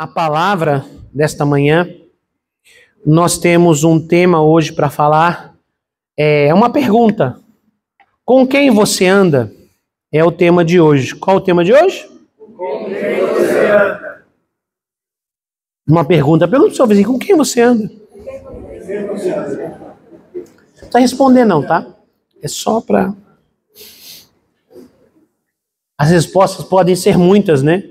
A palavra desta manhã, nós temos um tema hoje para falar, é uma pergunta. Com quem você anda? É o tema de hoje. Qual o tema de hoje? Com quem você anda? Uma pergunta. Pergunta para o seu vizinho, com quem você anda? Não precisa responder não, tá? É só para... As respostas podem ser muitas, né?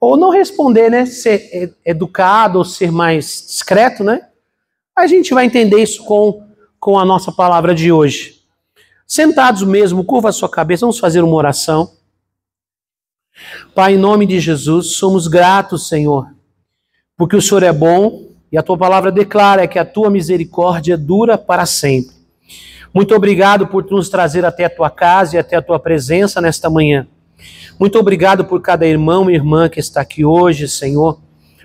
Ou não responder, né? Ser educado ou ser mais discreto, né? A gente vai entender isso com a nossa palavra de hoje. Sentados mesmo, curva a sua cabeça, vamos fazer uma oração. Pai, em nome de Jesus, somos gratos, Senhor, porque o Senhor é bom e a tua palavra declara que a tua misericórdia dura para sempre. Muito obrigado por nos trazer até a tua casa e até a tua presença nesta manhã. Muito obrigado por cada irmão e irmã que está aqui hoje, Senhor,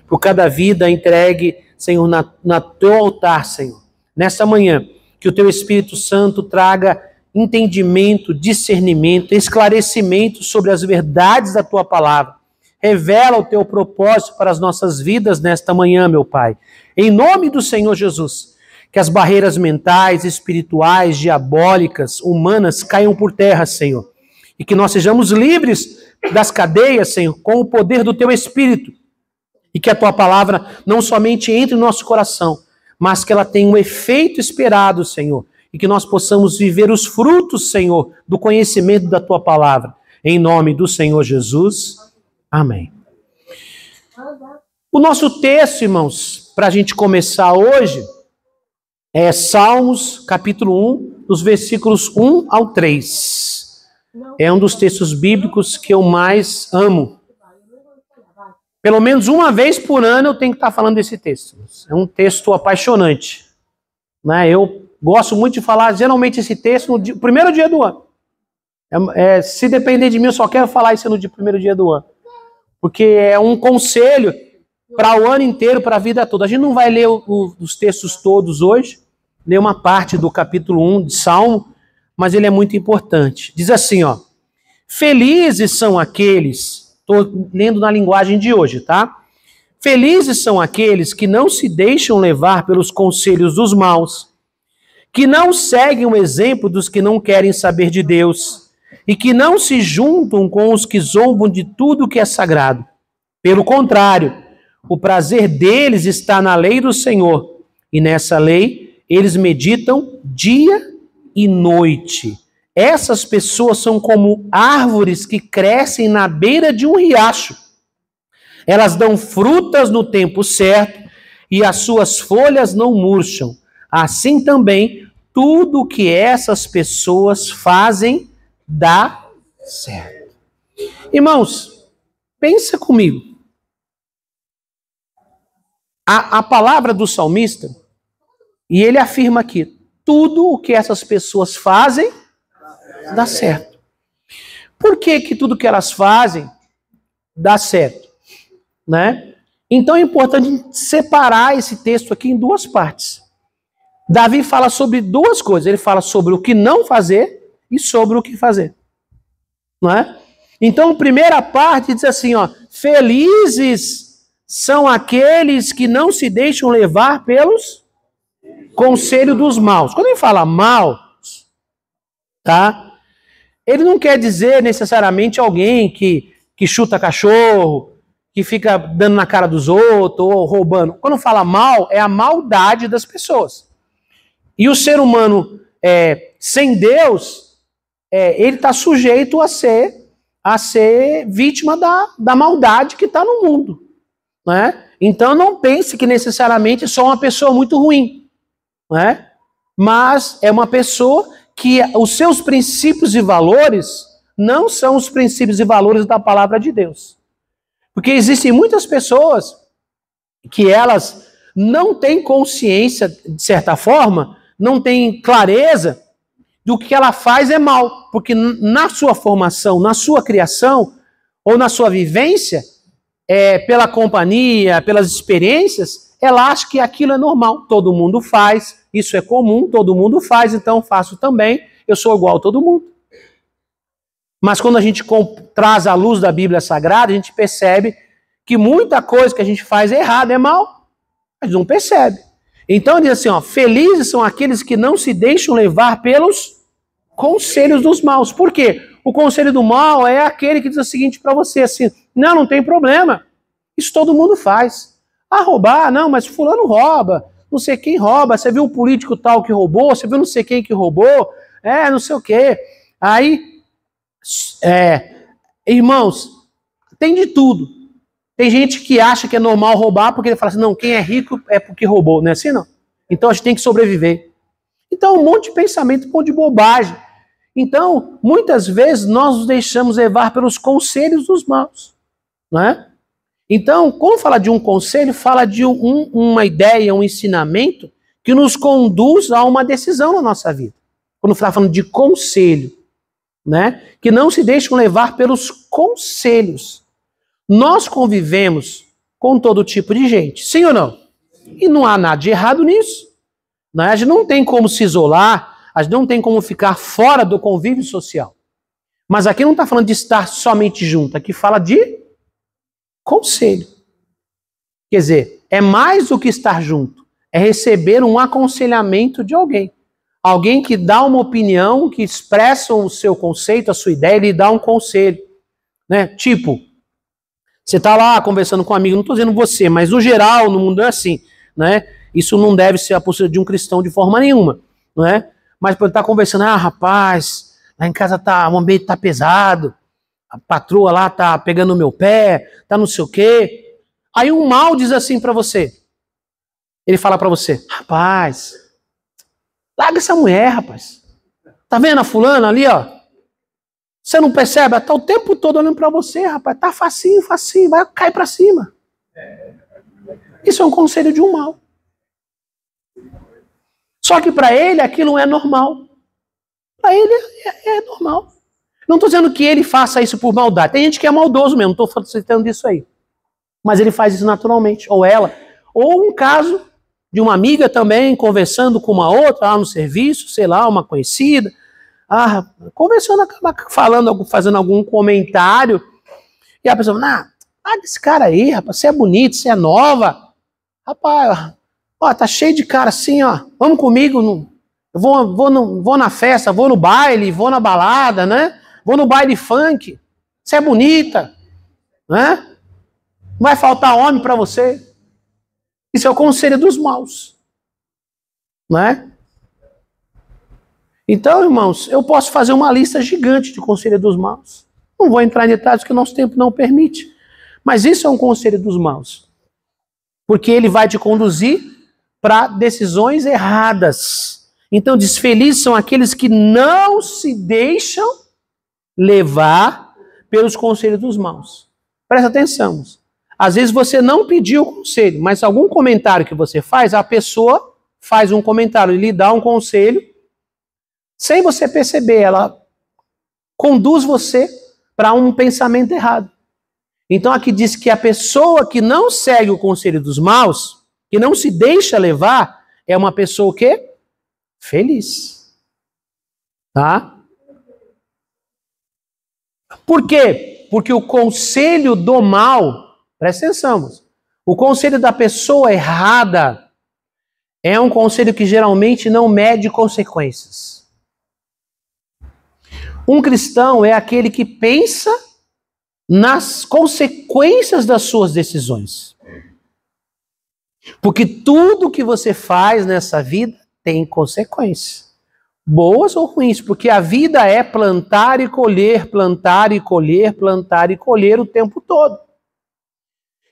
por cada vida entregue, Senhor, na teu altar, Senhor. Nesta manhã, que o teu Espírito Santo traga entendimento, discernimento, esclarecimento sobre as verdades da tua palavra. Revela o teu propósito para as nossas vidas nesta manhã, meu Pai. Em nome do Senhor Jesus, que as barreiras mentais, espirituais, diabólicas, humanas caiam por terra, Senhor. E que nós sejamos livres das cadeias, Senhor, com o poder do teu Espírito. E que a tua palavra não somente entre no nosso coração, mas que ela tenha um efeito esperado, Senhor. E que nós possamos viver os frutos, Senhor, do conhecimento da tua palavra. Em nome do Senhor Jesus. Amém. O nosso texto, irmãos, para a gente começar hoje, é Salmos, capítulo 1, dos versículos 1 ao 3. É um dos textos bíblicos que eu mais amo. Pelo menos uma vez por ano eu tenho que estar falando desse texto. É um texto apaixonante. Né? Eu gosto muito de falar, geralmente, esse texto no primeiro dia do ano. Se depender de mim, eu só quero falar isso no primeiro dia do ano. Porque é um conselho para o ano inteiro, para a vida toda. A gente não vai ler os textos todos hoje, ler uma parte do capítulo 1 de Salmo, mas ele é muito importante. Diz assim, ó: felizes são aqueles, estou lendo na linguagem de hoje, tá? Felizes são aqueles que não se deixam levar pelos conselhos dos maus, que não seguem o exemplo dos que não querem saber de Deus, e que não se juntam com os que zombam de tudo que é sagrado. Pelo contrário, o prazer deles está na lei do Senhor, e nessa lei eles meditam dia e noite. Essas pessoas são como árvores que crescem na beira de um riacho. Elas dão frutas no tempo certo e as suas folhas não murcham. Assim também, tudo que essas pessoas fazem dá certo. Irmãos, pensa comigo. A palavra do salmista, e ele afirma aqui, tudo o que essas pessoas fazem dá certo. Por que tudo que elas fazem dá certo? Né? Então é importante separar esse texto aqui em duas partes. Davi fala sobre duas coisas. Ele fala sobre o que não fazer e sobre o que fazer. Não é? Então a primeira parte diz assim, ó: felizes são aqueles que não se deixam levar pelos conselho dos maus. Quando ele fala maus, tá? Ele não quer dizer necessariamente alguém que chuta cachorro, que fica dando na cara dos outros ou roubando. Quando fala mal, é a maldade das pessoas. E o ser humano, sem Deus, ele está sujeito a ser vítima da maldade que está no mundo. Né? Então não pense que necessariamente é só uma pessoa muito ruim. Não é? Mas é uma pessoa que os seus princípios e valores não são os princípios e valores da palavra de Deus. Porque existem muitas pessoas que elas não têm consciência, de certa forma, não têm clareza do que ela faz é mal. Porque na sua formação, na sua criação ou na sua vivência, pela companhia, pelas experiências, ela acha que aquilo é normal, todo mundo faz, isso é comum, todo mundo faz, então faço também, eu sou igual a todo mundo. Mas quando a gente traz a luz da Bíblia Sagrada, a gente percebe que muita coisa que a gente faz é errada, é mal, mas não percebe. Então diz assim, ó, felizes são aqueles que não se deixam levar pelos conselhos dos maus. Por quê? O conselho do mal é aquele que diz o seguinte para você, assim, não tem problema, isso todo mundo faz. Ah, roubar, não, mas fulano rouba, não sei quem rouba, você viu o político tal que roubou, você viu não sei quem que roubou, não sei o quê. Aí, irmãos, tem de tudo. Tem gente que acha que é normal roubar porque ele fala assim, não, quem é rico é porque roubou, não é assim não? Então a gente tem que sobreviver. Então um monte de pensamento, um monte de bobagem. Então, muitas vezes nós nos deixamos levar pelos conselhos dos maus, não é? Então, quando fala de um conselho, fala de uma ideia, um ensinamento que nos conduz a uma decisão na nossa vida. Quando está falando de conselho, né? Que não se deixam levar pelos conselhos. Nós convivemos com todo tipo de gente, sim ou não? E não há nada de errado nisso. Né? A gente não tem como se isolar, a gente não tem como ficar fora do convívio social. Mas aqui não está falando de estar somente junto, aqui fala de conselho. Quer dizer, é mais do que estar junto, é receber um aconselhamento de alguém. Alguém que dá uma opinião, que expressa o seu conceito, a sua ideia, ele dá um conselho. Né? Tipo, você está lá conversando com um amigo, não estou dizendo você, mas no geral, no mundo é assim, né? Isso não deve ser a postura de um cristão de forma nenhuma, não é? Mas por estar conversando, rapaz, lá em casa o ambiente está pesado, a patroa lá está pegando no meu pé, tá não sei o quê. Aí um mal diz assim para você, ele fala para você, rapaz, larga essa mulher, rapaz. Tá vendo a fulana ali, ó? Você não percebe? Ela tá o tempo todo olhando para você, rapaz. Tá facinho, vai cair para cima. Isso é um conselho de um mal. Só que para ele aquilo não é normal. Para ele é normal. Não estou dizendo que ele faça isso por maldade. Tem gente que é maldoso mesmo, não estou citando disso aí. Mas ele faz isso naturalmente. Ou ela. Ou um caso de uma amiga também conversando com uma outra lá no serviço, sei lá, uma conhecida. Conversando, acaba falando, fazendo algum comentário, e a pessoa fala, esse cara aí, rapaz, você é bonito, você é nova, rapaz, ó, tá cheio de cara assim, ó, vamos comigo, eu vou na festa, vou no baile, vou na balada, né, vou no baile funk, você é bonita, né, não vai faltar homem para você. Isso é o conselho dos maus, né? Então, irmãos, eu posso fazer uma lista gigante de conselho dos maus. Não vou entrar em detalhes porque o nosso tempo não permite. Mas isso é um conselho dos maus. Porque ele vai te conduzir para decisões erradas. Então, diz, felizes são aqueles que não se deixam levar pelos conselhos dos maus. Presta atenção. Às vezes você não pediu o conselho, mas algum comentário que você faz, a pessoa faz um comentário e lhe dá um conselho. Sem você perceber, ela conduz você para um pensamento errado. Então aqui diz que a pessoa que não segue o conselho dos maus, que não se deixa levar, é uma pessoa o quê? Feliz. Tá? Por quê? Porque o conselho do mal, presta atenção, o conselho da pessoa errada é um conselho que geralmente não mede consequências. Um cristão é aquele que pensa nas consequências das suas decisões. Porque tudo que você faz nessa vida tem consequências. Boas ou ruins, porque a vida é plantar e colher, plantar e colher, plantar e colher o tempo todo.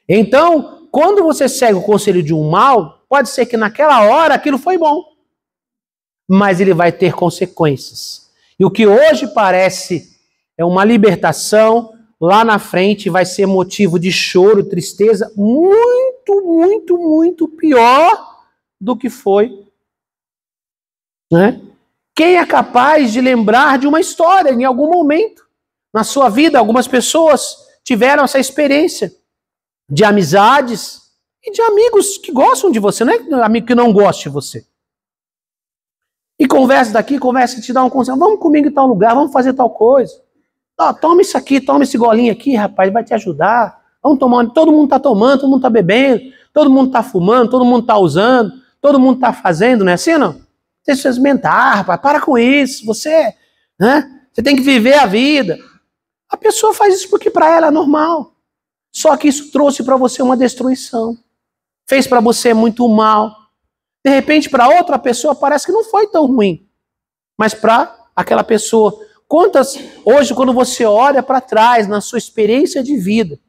Então, quando você segue o conselho de um mal, pode ser que naquela hora aquilo foi bom, mas ele vai ter consequências. E o que hoje parece é uma libertação, lá na frente vai ser motivo de choro, tristeza, muito, muito, muito pior do que foi. Né? Quem é capaz de lembrar de uma história em algum momento? Na sua vida, algumas pessoas tiveram essa experiência de amizades e de amigos que gostam de você, não é amigo que não gosta de você. E conversa daqui, conversa, te dá um conselho. Vamos comigo em tal lugar, vamos fazer tal coisa. Toma isso aqui, toma esse golinho aqui, rapaz, vai te ajudar. Vamos tomar, todo mundo está tomando, todo mundo está bebendo, todo mundo está fumando, todo mundo está usando, todo mundo está fazendo, não é assim, não? Você se mentar, rapaz, para com isso, você tem que viver a vida. A pessoa faz isso porque para ela é normal. Só que isso trouxe para você uma destruição. Fez para você muito mal. De repente, para outra pessoa, parece que não foi tão ruim. Mas para aquela pessoa, hoje, quando você olha para trás, na sua experiência de vida,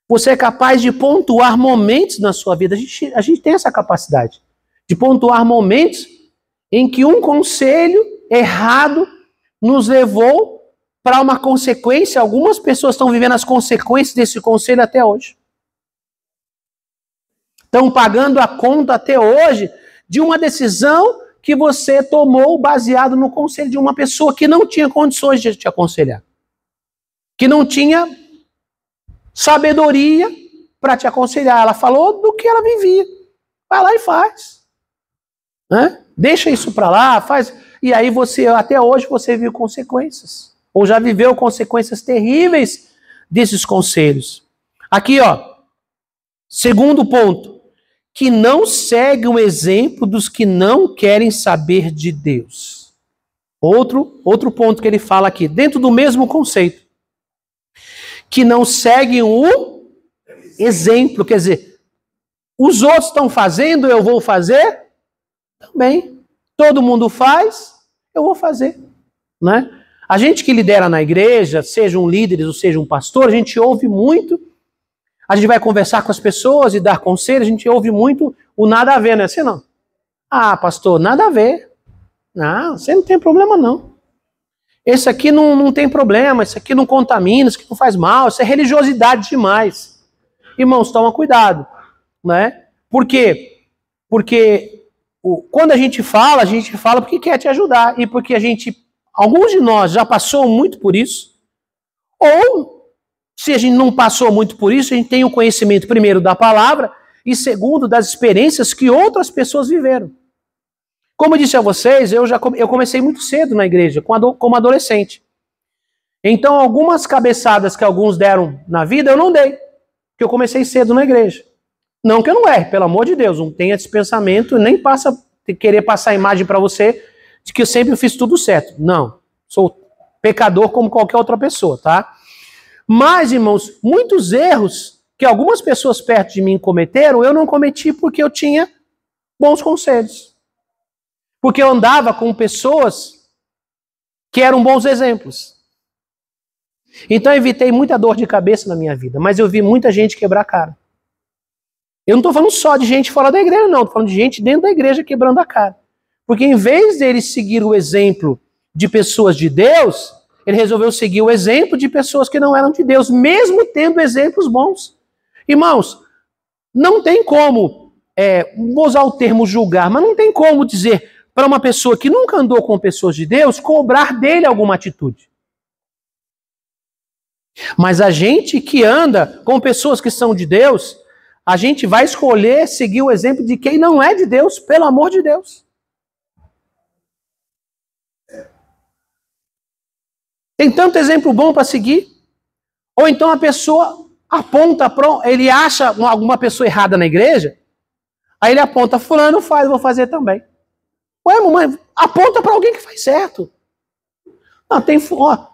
você é capaz de pontuar momentos na sua vida. A gente tem essa capacidade de pontuar momentos em que um conselho errado nos levou para uma consequência. Algumas pessoas estão vivendo as consequências desse conselho até hoje. Estão pagando a conta até hoje de uma decisão que você tomou baseado no conselho de uma pessoa que não tinha condições de te aconselhar. Que não tinha sabedoria para te aconselhar. Ela falou do que ela vivia. Vai lá e faz. Deixa isso para lá, faz. E aí até hoje você viu consequências. Ou já viveu consequências terríveis desses conselhos. Aqui, segundo ponto. Que não segue o exemplo dos que não querem saber de Deus. Outro ponto que ele fala aqui, dentro do mesmo conceito. Que não seguem o exemplo. Quer dizer, os outros estão fazendo, eu vou fazer também. Todo mundo faz, eu vou fazer. Né? A gente que lidera na igreja, sejam líderes ou seja um pastor, a gente ouve muito. A gente vai conversar com as pessoas e dar conselhos, a gente ouve muito o nada a ver, não é assim não? Ah, pastor, nada a ver. Não, você não tem problema não. Esse aqui não tem problema, esse aqui não contamina, esse aqui não faz mal, isso é religiosidade demais. Irmãos, toma cuidado. Né? Por quê? Porque quando a gente fala porque quer te ajudar. E porque alguns de nós já passou muito por isso. Ou, se a gente não passou muito por isso, a gente tem o conhecimento, primeiro, da palavra e, segundo, das experiências que outras pessoas viveram. Como eu disse a vocês, eu comecei muito cedo na igreja, como adolescente. Então, algumas cabeçadas que alguns deram na vida, eu não dei, porque eu comecei cedo na igreja. Não que eu não erre, pelo amor de Deus, não tenha esse pensamento, nem querer passar a imagem para você de que eu sempre fiz tudo certo. Não, sou pecador como qualquer outra pessoa, tá? Mas, irmãos, muitos erros que algumas pessoas perto de mim cometeram, eu não cometi porque eu tinha bons conselhos. Porque eu andava com pessoas que eram bons exemplos. Então eu evitei muita dor de cabeça na minha vida, mas eu vi muita gente quebrar a cara. Eu não estou falando só de gente fora da igreja, não. Estou falando de gente dentro da igreja quebrando a cara. Porque em vez deles seguir o exemplo de pessoas de Deus, ele resolveu seguir o exemplo de pessoas que não eram de Deus, mesmo tendo exemplos bons. Irmãos, não tem como, vou usar o termo julgar, mas não tem como dizer para uma pessoa que nunca andou com pessoas de Deus, cobrar dele alguma atitude. Mas a gente que anda com pessoas que são de Deus, a gente vai escolher seguir o exemplo de quem não é de Deus, pelo amor de Deus. Tem tanto exemplo bom para seguir. Ou então a pessoa aponta, ele acha alguma pessoa errada na igreja, aí ele aponta, fulano faz, vou fazer também. Ué, mamãe, aponta para alguém que faz certo. Não,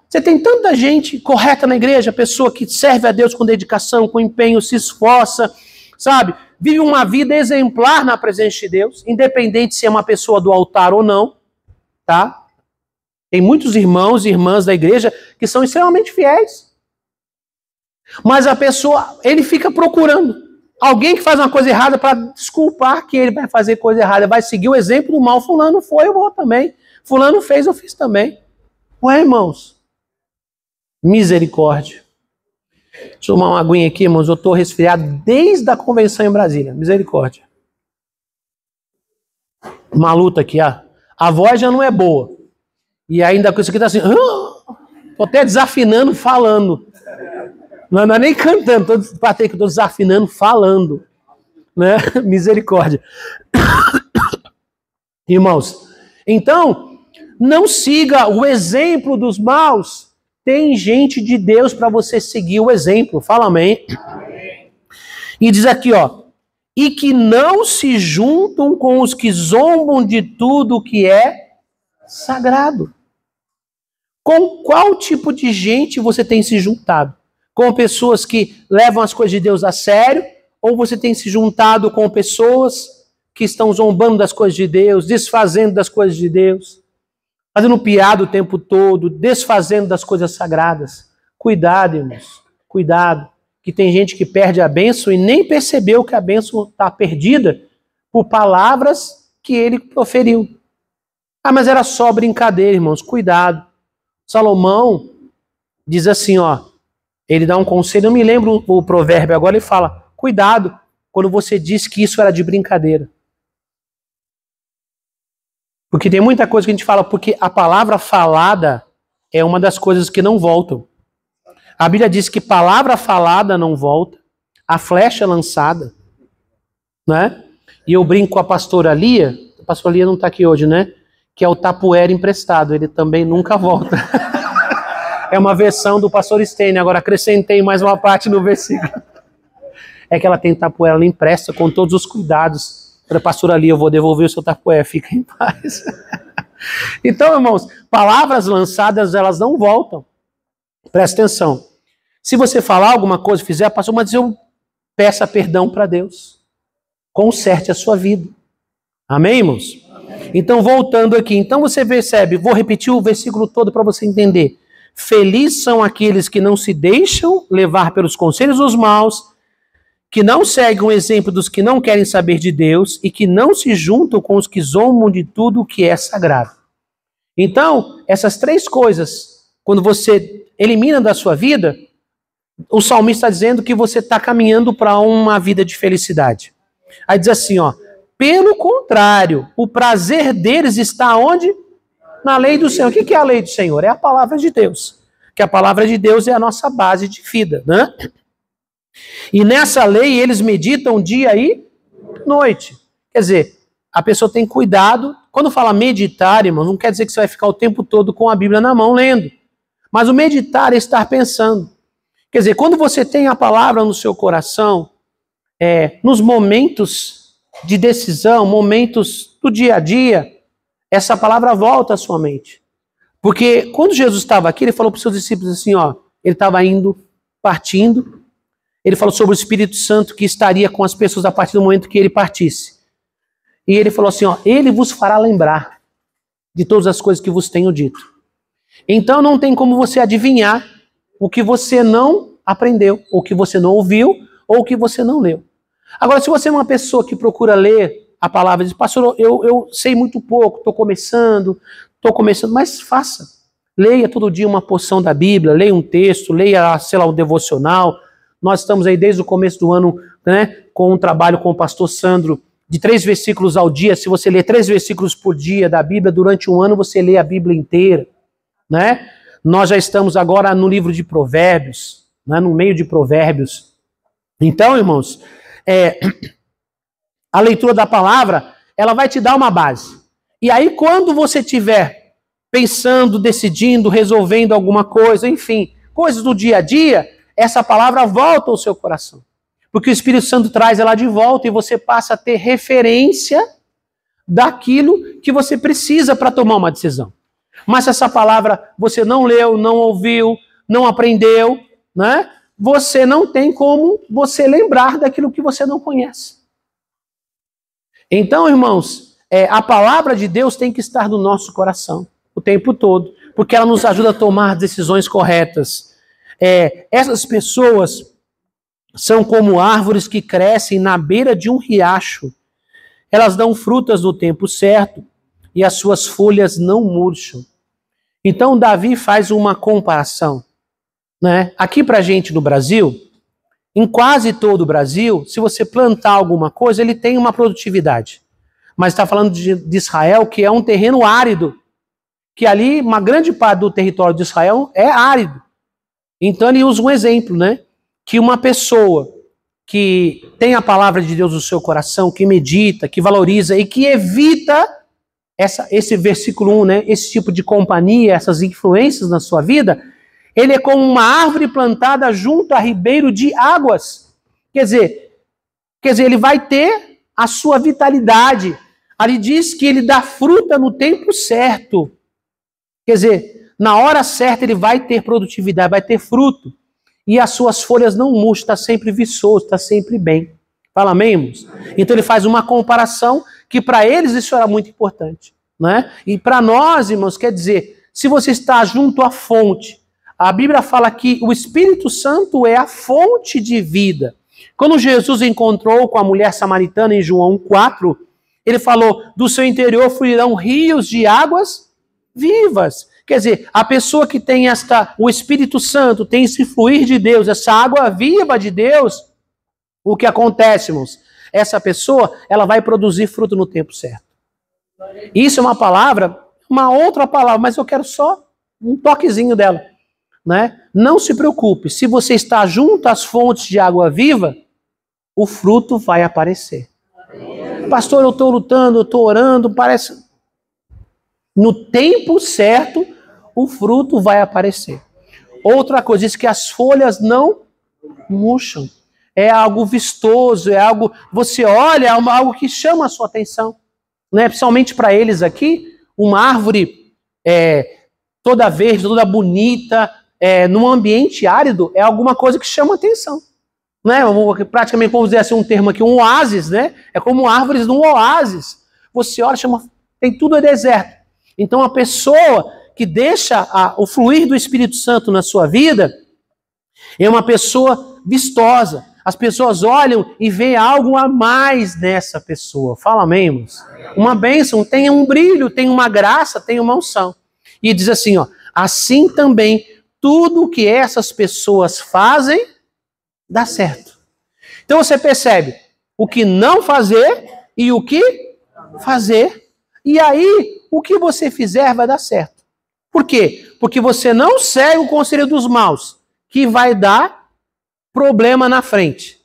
você tem tanta gente correta na igreja, pessoa que serve a Deus com dedicação, com empenho, se esforça, sabe? Vive uma vida exemplar na presença de Deus, independente se é uma pessoa do altar ou não, tá? Tem muitos irmãos e irmãs da igreja que são extremamente fiéis. Mas a pessoa, ele fica procurando alguém que faz uma coisa errada para desculpar que ele vai fazer coisa errada. Vai seguir o exemplo do mal. Fulano foi, eu vou também. Fulano fez, eu fiz também. Ué, irmãos. Misericórdia. Deixa eu tomar uma aguinha aqui, irmãos. Eu estou resfriado desde a convenção em Brasília. Misericórdia. Uma luta aqui, ó. A voz já não é boa. E ainda com isso aqui tá assim. Tô até desafinando, falando. Não é nem cantando, que eu tô desafinando, falando. Né? Misericórdia. Irmãos, então, não siga o exemplo dos maus. tem gente de Deus para você seguir o exemplo. Fala amém. Amém. E diz aqui, ó, e que não se juntam com os que zombam de tudo que é sagrado. Com qual tipo de gente você tem se juntado? Com pessoas que levam as coisas de Deus a sério? Ou você tem se juntado com pessoas que estão zombando das coisas de Deus, desfazendo das coisas de Deus, fazendo piada o tempo todo, desfazendo das coisas sagradas? Cuidado, irmãos, cuidado, que tem gente que perde a bênção e nem percebeu que a bênção está perdida por palavras que ele proferiu. Ah, mas era só brincadeira, irmãos, cuidado. Salomão diz assim, ó, ele dá um conselho, eu me lembro o provérbio agora, ele fala, cuidado quando você diz que isso era de brincadeira. Porque tem muita coisa que a gente fala, porque a palavra falada é uma das coisas que não voltam. A Bíblia diz que palavra falada não volta, a flecha lançada, né? E eu brinco com a pastora Lia não está aqui hoje, né? Que é o tapuera emprestado, ele também nunca volta. É uma versão do pastor Stênio, agora acrescentei mais uma parte no versículo. É que ela tem tapuera, ela empresta com todos os cuidados. Para a pastora Lia, eu vou devolver o seu tapuera, fica em paz. Então, irmãos, palavras lançadas, elas não voltam. Presta atenção. Se você falar alguma coisa, fizer, pastor, mas eu peça perdão para Deus. Conserte a sua vida. Amém, irmãos? Amém. Então, voltando aqui. Então, você percebe, vou repetir o versículo todo para você entender. Felizes são aqueles que não se deixam levar pelos conselhos dos maus, que não seguem o exemplo dos que não querem saber de Deus e que não se juntam com os que zombam de tudo o que é sagrado. Então, essas três coisas, quando você elimina da sua vida, o salmista está dizendo que você está caminhando para uma vida de felicidade. Aí diz assim, ó, pelo contrário, o prazer deles está onde? Na lei do Senhor. O que é a lei do Senhor? É a palavra de Deus. Que a palavra de Deus é a nossa base de vida, né? E nessa lei eles meditam dia e noite. Quer dizer, a pessoa tem cuidado. Quando fala meditar, irmão, não quer dizer que você vai ficar o tempo todo com a Bíblia na mão lendo. Mas o meditar é estar pensando. Quer dizer, quando você tem a palavra no seu coração, nos momentos de decisão, momentos do dia a dia, essa palavra volta à sua mente. Porque quando Jesus estava aqui, ele falou para os seus discípulos assim, ó, ele estava indo, partindo. Ele falou sobre o Espírito Santo que estaria com as pessoas a partir do momento que ele partisse. E ele falou assim, ó, ele vos fará lembrar de todas as coisas que vos tenho dito. Então não tem como você adivinhar o que você não aprendeu, ou que você não ouviu, ou que você não leu. Agora, se você é uma pessoa que procura ler a palavra e diz, pastor, eu sei muito pouco, estou começando, mas faça. Leia todo dia uma porção da Bíblia, leia um texto, leia, sei lá, o devocional. Nós estamos aí desde o começo do ano, né, com um trabalho com o pastor Sandro, de 3 versículos ao dia. Se você ler 3 versículos por dia da Bíblia, durante um ano você lê a Bíblia inteira, né? Nós já estamos agora no livro de Provérbios, né, no meio de Provérbios. Então, irmãos, a leitura da palavra, ela vai te dar uma base. E aí, quando você estiver pensando, decidindo, resolvendo alguma coisa, enfim, coisas do dia a dia, essa palavra volta ao seu coração. Porque o Espírito Santo traz ela de volta e você passa a ter referência daquilo que você precisa para tomar uma decisão. Mas se essa palavra você não leu, não ouviu, não aprendeu, né? Você não tem como você lembrar daquilo que você não conhece. Então, irmãos, a palavra de Deus tem que estar no nosso coração o tempo todo, porque ela nos ajuda a tomar decisões corretas. Essas pessoas são como árvores que crescem na beira de um riacho. Elas dão frutas no tempo certo e as suas folhas não murcham. Então, Davi faz uma comparação, né? Aqui pra gente no Brasil, em quase todo o Brasil, se você plantar alguma coisa, ele tem uma produtividade. Mas está falando de Israel, que é um terreno árido, que ali uma grande parte do território de Israel é árido. Então ele usa um exemplo, né? Que uma pessoa que tem a palavra de Deus no seu coração, que medita, que valoriza e que evita esse versículo 1, né? Esse tipo de companhia, essas influências na sua vida, ele é como uma árvore plantada junto a ribeiro de águas. Quer dizer, ele vai ter a sua vitalidade. Ali diz que ele dá fruta no tempo certo. Quer dizer, na hora certa ele vai ter produtividade, vai ter fruto. E as suas folhas não murcham, está sempre viçoso, está sempre bem. Fala, amém, irmãos? Então ele faz uma comparação que para eles isso era muito importante. Né? E para nós, irmãos, quer dizer, se você está junto à fonte, a Bíblia fala que o Espírito Santo é a fonte de vida. Quando Jesus encontrou com a mulher samaritana em João 4, ele falou, do seu interior fluirão rios de águas vivas. Quer dizer, a pessoa que tem o Espírito Santo, tem esse fluir de Deus, essa água viva de Deus, o que acontece, irmãos? Essa pessoa, ela vai produzir fruto no tempo certo. Isso é uma palavra, uma outra palavra, mas eu quero só um toquezinho dela. Né? Não se preocupe, se você está junto às fontes de água viva, o fruto vai aparecer. Pastor, eu estou lutando, eu estou orando, parece... No tempo certo, o fruto vai aparecer. Outra coisa, diz que as folhas não murcham. É algo vistoso, é algo... Você olha, é algo que chama a sua atenção. Né? Principalmente para eles aqui, uma árvore toda verde, toda bonita, num ambiente árido, é alguma coisa que chama atenção. Né? Praticamente, vamos dizer assim, um termo aqui, um oásis, né? É como árvores num oásis. Você olha, tem tudo é deserto. Então a pessoa que deixa o fluir do Espírito Santo na sua vida é uma pessoa vistosa. As pessoas olham e veem algo a mais nessa pessoa. Fala, amém, irmãos? Uma bênção, tem um brilho, tem uma graça, tem uma unção. E diz assim, ó, assim também tudo o que essas pessoas fazem dá certo. Então você percebe o que não fazer e o que fazer. E aí, o que você fizer vai dar certo. Por quê? Porque você não segue o conselho dos maus, que vai dar problema na frente.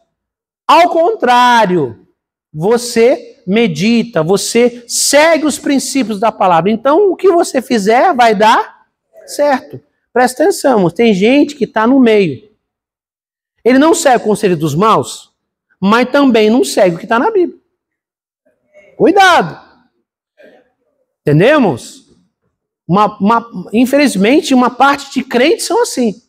Ao contrário, você medita, você segue os princípios da palavra. Então, o que você fizer vai dar certo. Presta atenção, tem gente que está no meio. Ele não segue o conselho dos maus, mas também não segue o que está na Bíblia. Cuidado. Entendemos? Infelizmente, uma parte de crentes são assim.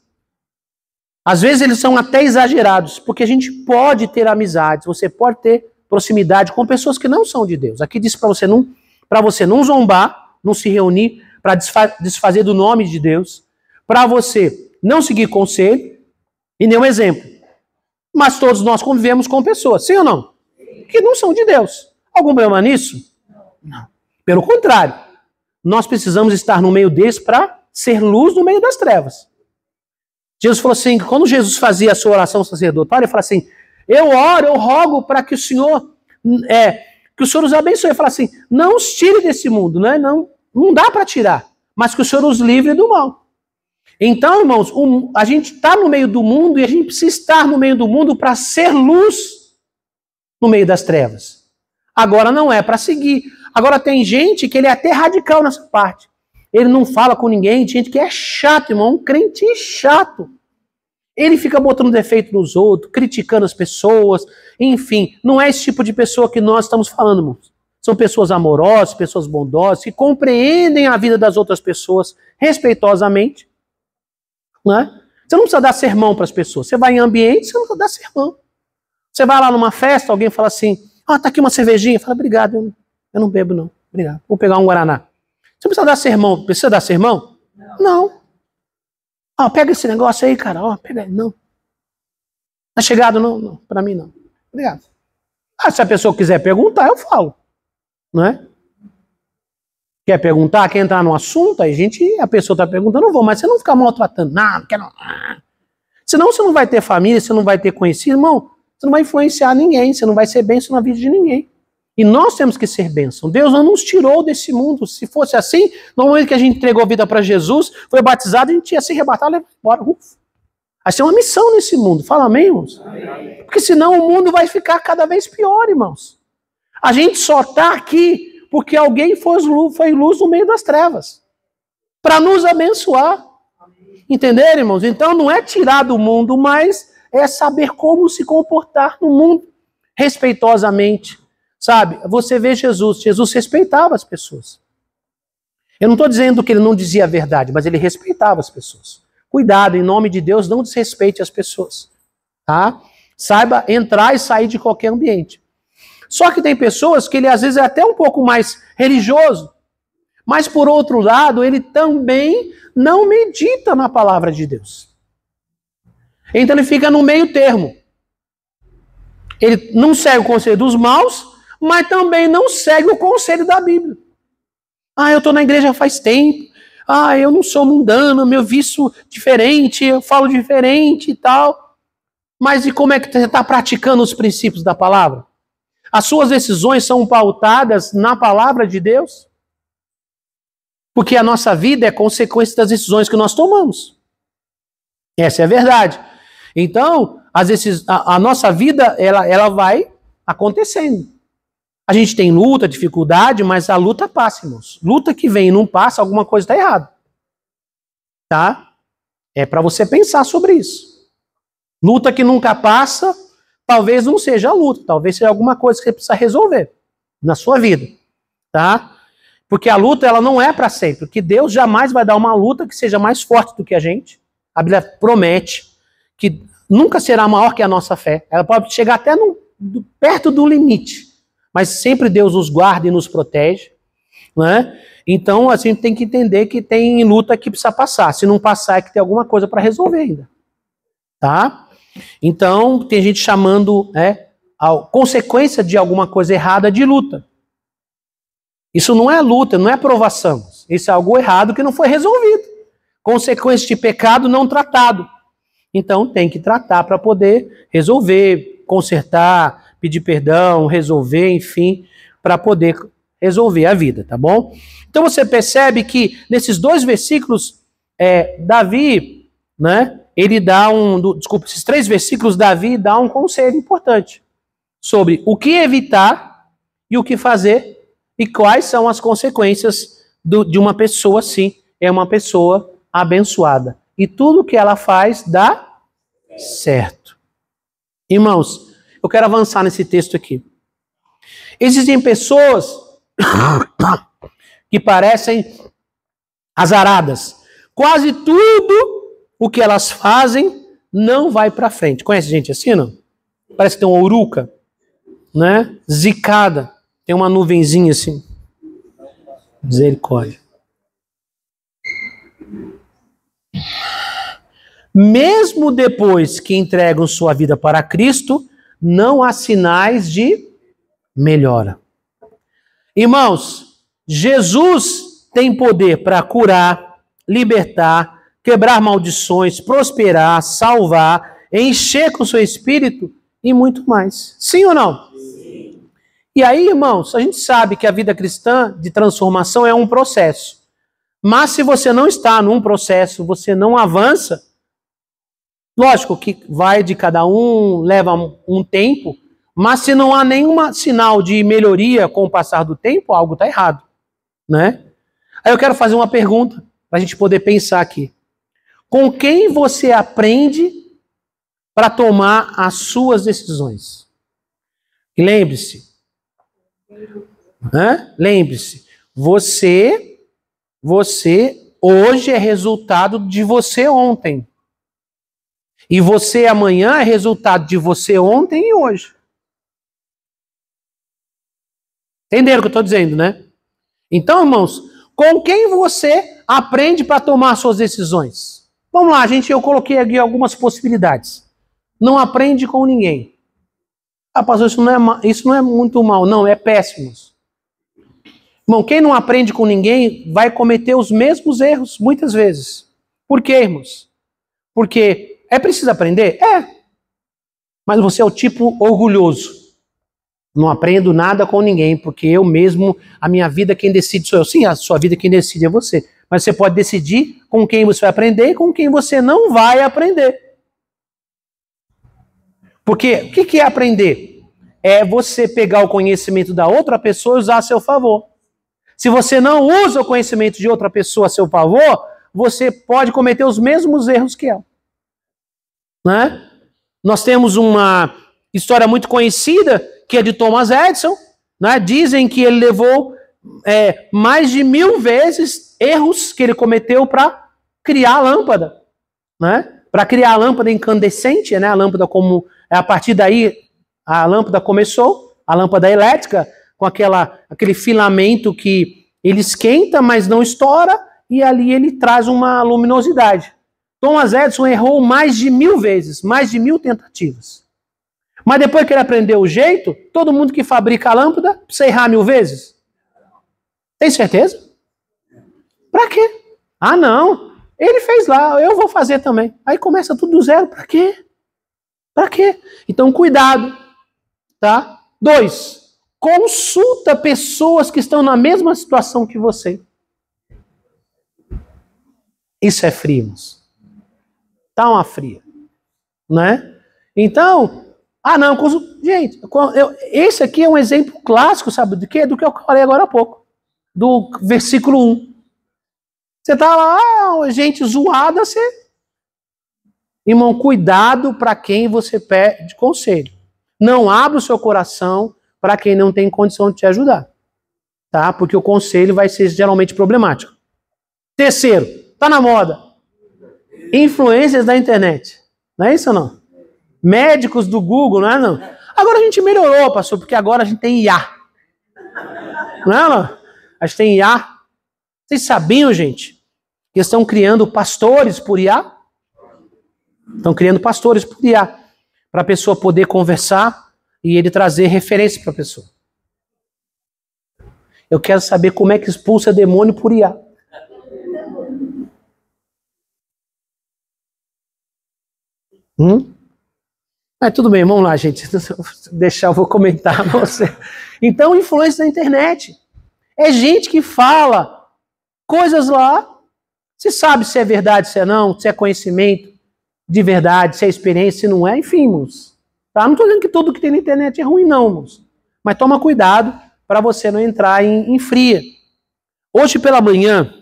Às vezes eles são até exagerados, porque a gente pode ter amizades, você pode ter proximidade com pessoas que não são de Deus. Aqui diz para você não zombar, não se reunir para desfazer do nome de Deus, para você não seguir conselho e nenhum exemplo. Mas todos nós convivemos com pessoas, sim ou não? Que não são de Deus. Algum problema nisso? Não. Pelo contrário, nós precisamos estar no meio deles para ser luz no meio das trevas. Jesus falou assim, quando Jesus fazia a sua oração sacerdotal, ele fala assim, eu oro, eu rogo para que o Senhor os abençoe. Ele fala assim, não os tire desse mundo, né? Não dá para tirar, mas que o Senhor os livre do mal. Então, irmãos, a gente está no meio do mundo e a gente precisa estar no meio do mundo para ser luz no meio das trevas. Agora não é para seguir. Agora tem gente que ele é até radical nessa parte. Ele não fala com ninguém, tem gente que é chato, irmão, um crente chato. Ele fica botando defeito nos outros, criticando as pessoas, enfim, não é esse tipo de pessoa que nós estamos falando, irmãos. São pessoas amorosas, pessoas bondosas, que compreendem a vida das outras pessoas respeitosamente. Né? Você não precisa dar sermão para as pessoas. Você vai em ambiente, você não precisa dar sermão. Você vai lá numa festa, alguém fala assim, tá aqui uma cervejinha. Fala, obrigado, eu não bebo não. Obrigado, vou pegar um Guaraná. Você precisa dar sermão. Precisa dar sermão? Não. Pega esse negócio aí, cara. Pega aí. Não. Tá chegado? Não. Para mim, não. Obrigado. Se a pessoa quiser perguntar, eu falo. Não é? Quer perguntar? Quer entrar no assunto? Aí a pessoa está perguntando, eu vou. Mas você não fica maltratando. Não quero. Senão você não vai ter família, você não vai ter conhecido. Irmão, você não vai influenciar ninguém. Você não vai ser bênção na vida de ninguém. E nós temos que ser bênção. Deus não nos tirou desse mundo. Se fosse assim, no momento que a gente entregou a vida para Jesus, foi batizado, a gente ia se arrebatar e levar embora. Vai ser uma missão nesse mundo. Fala amém, irmãos? Amém. Porque senão o mundo vai ficar cada vez pior, irmãos. A gente só está aqui porque alguém foi luz no meio das trevas. Para nos abençoar. Entenderam, irmãos? Então não é tirar do mundo, mas é saber como se comportar no mundo respeitosamente, sabe? Você vê Jesus respeitava as pessoas. Eu não estou dizendo que ele não dizia a verdade, mas ele respeitava as pessoas. Cuidado, em nome de Deus, não desrespeite as pessoas, tá? Saiba entrar e sair de qualquer ambiente. Só que tem pessoas que ele às vezes é até um pouco mais religioso, mas por outro lado, ele também não medita na palavra de Deus. Então ele fica no meio termo. Ele não segue o conselho dos maus, mas também não segue o conselho da Bíblia. Ah, eu estou na igreja faz tempo. Ah, eu não sou mundano, meu vício diferente, eu falo diferente e tal. Mas e como é que você está praticando os princípios da palavra? As suas decisões são pautadas na palavra de Deus? Porque a nossa vida é consequência das decisões que nós tomamos. Essa é a verdade. Então, a nossa vida, ela vai acontecendo. A gente tem luta, dificuldade, mas a luta passa, irmãos. Luta que vem e não passa, alguma coisa está errada. Tá? É para você pensar sobre isso. Luta que nunca passa, talvez não seja a luta, talvez seja alguma coisa que você precisa resolver na sua vida. Tá? Porque a luta, ela não é para sempre. Porque Deus jamais vai dar uma luta que seja mais forte do que a gente. A Bíblia promete que nunca será maior que a nossa fé. Ela pode chegar até perto do limite. Mas sempre Deus nos guarda e nos protege. Né? Então, a gente tem que entender que tem luta que precisa passar. Se não passar, é que tem alguma coisa para resolver ainda. Tá? Então, tem gente chamando a consequência de alguma coisa errada de luta. Isso não é luta, não é provação. Isso é algo errado que não foi resolvido. Consequência de pecado não tratado. Então, tem que tratar para poder resolver, consertar, pedir perdão, resolver, enfim, para poder resolver a vida, tá bom? Então você percebe que nesses dois versículos, Davi, né, ele dá esses 3 versículos, Davi dá um conselho importante sobre o que evitar e o que fazer e quais são as consequências de uma pessoa, sim, é uma pessoa abençoada. E tudo que ela faz dá certo. Irmãos, eu quero avançar nesse texto aqui. Existem pessoas que parecem azaradas. Quase tudo o que elas fazem não vai para frente. Conhece gente assim, não? Parece que tem uma uruca, né? Zicada. Tem uma nuvenzinha assim. Misericórdia. Mesmo depois que entregam sua vida para Cristo, não há sinais de melhora. Irmãos, Jesus tem poder para curar, libertar, quebrar maldições, prosperar, salvar, encher com o seu espírito e muito mais. Sim ou não? Sim. E aí, irmãos, a gente sabe que a vida cristã de transformação é um processo. Mas se você não está num processo, você não avança, lógico que vai de cada um, leva um tempo, mas se não há nenhum sinal de melhoria com o passar do tempo, algo está errado, né? Aí eu quero fazer uma pergunta para a gente poder pensar aqui. Com quem você aprende para tomar as suas decisões? E lembre-se, lembre-se, você hoje é resultado de você ontem. E você amanhã é resultado de você ontem e hoje. Entenderam o que eu estou dizendo, né? Então, irmãos, com quem você aprende para tomar suas decisões? Vamos lá, eu coloquei aqui algumas possibilidades. Não aprende com ninguém. Ah, pastor, isso não é muito mal. Não, é péssimo. Irmão, quem não aprende com ninguém vai cometer os mesmos erros muitas vezes. Por quê, irmãos? Porque é preciso aprender? É. Mas você é o tipo orgulhoso. Não aprendo nada com ninguém, porque eu mesmo, a minha vida quem decide sou eu. Sim, a sua vida quem decide é você. Mas você pode decidir com quem você vai aprender e com quem você não vai aprender. Porque o que é aprender? É você pegar o conhecimento da outra pessoa e usar a seu favor. Se você não usa o conhecimento de outra pessoa a seu favor, você pode cometer os mesmos erros que ela. Né? Nós temos uma história muito conhecida, que é de Thomas Edison. Né? Dizem que ele levou mais de 1000 vezes erros que ele cometeu para criar a lâmpada. Né? Para criar a lâmpada incandescente, né? A lâmpada como... A partir daí, a lâmpada começou, a lâmpada elétrica, com aquele filamento que ele esquenta, mas não estoura, e ali ele traz uma luminosidade. Thomas Edison errou mais de 1000 vezes, mais de 1000 tentativas. Mas depois que ele aprendeu o jeito, todo mundo que fabrica a lâmpada precisa errar 1000 vezes? Tem certeza? Pra quê? Ah, não. Ele fez lá, eu vou fazer também. Aí começa tudo do zero, pra quê? Pra quê? Então, cuidado. Tá? 2. Consulta pessoas que estão na mesma situação que você. Isso é frio, irmãos. Tá uma fria. Né? Então, não, gente, esse aqui é um exemplo clássico, sabe do quê? Do que eu falei agora há pouco. Do versículo 1. Você tá lá, gente zoada, você... Irmão, cuidado para quem você pede conselho. Não abra o seu coração para quem não tem condição de te ajudar. Tá? Porque o conselho vai ser geralmente problemático. 3º, tá na moda. Influências da internet. Não é isso ou não? Médicos do Google, não é não? Agora a gente melhorou, pastor, porque agora a gente tem IA. Não é não? A gente tem IA. Vocês sabiam, gente, que estão criando pastores por IA? Estão criando pastores por IA. Para a pessoa poder conversar e ele trazer referência para a pessoa. Eu quero saber como é que expulsa demônio por IA. Tudo bem, vamos lá, gente. Deixar, eu vou comentar para você. Então, influência da internet. É gente que fala coisas lá. Você sabe se é verdade, se é não, se é conhecimento de verdade, se é experiência, se não é, enfim, irmãos. Tá? Não estou dizendo que tudo que tem na internet é ruim, não, irmãos. Mas toma cuidado para você não entrar em fria. Hoje pela manhã,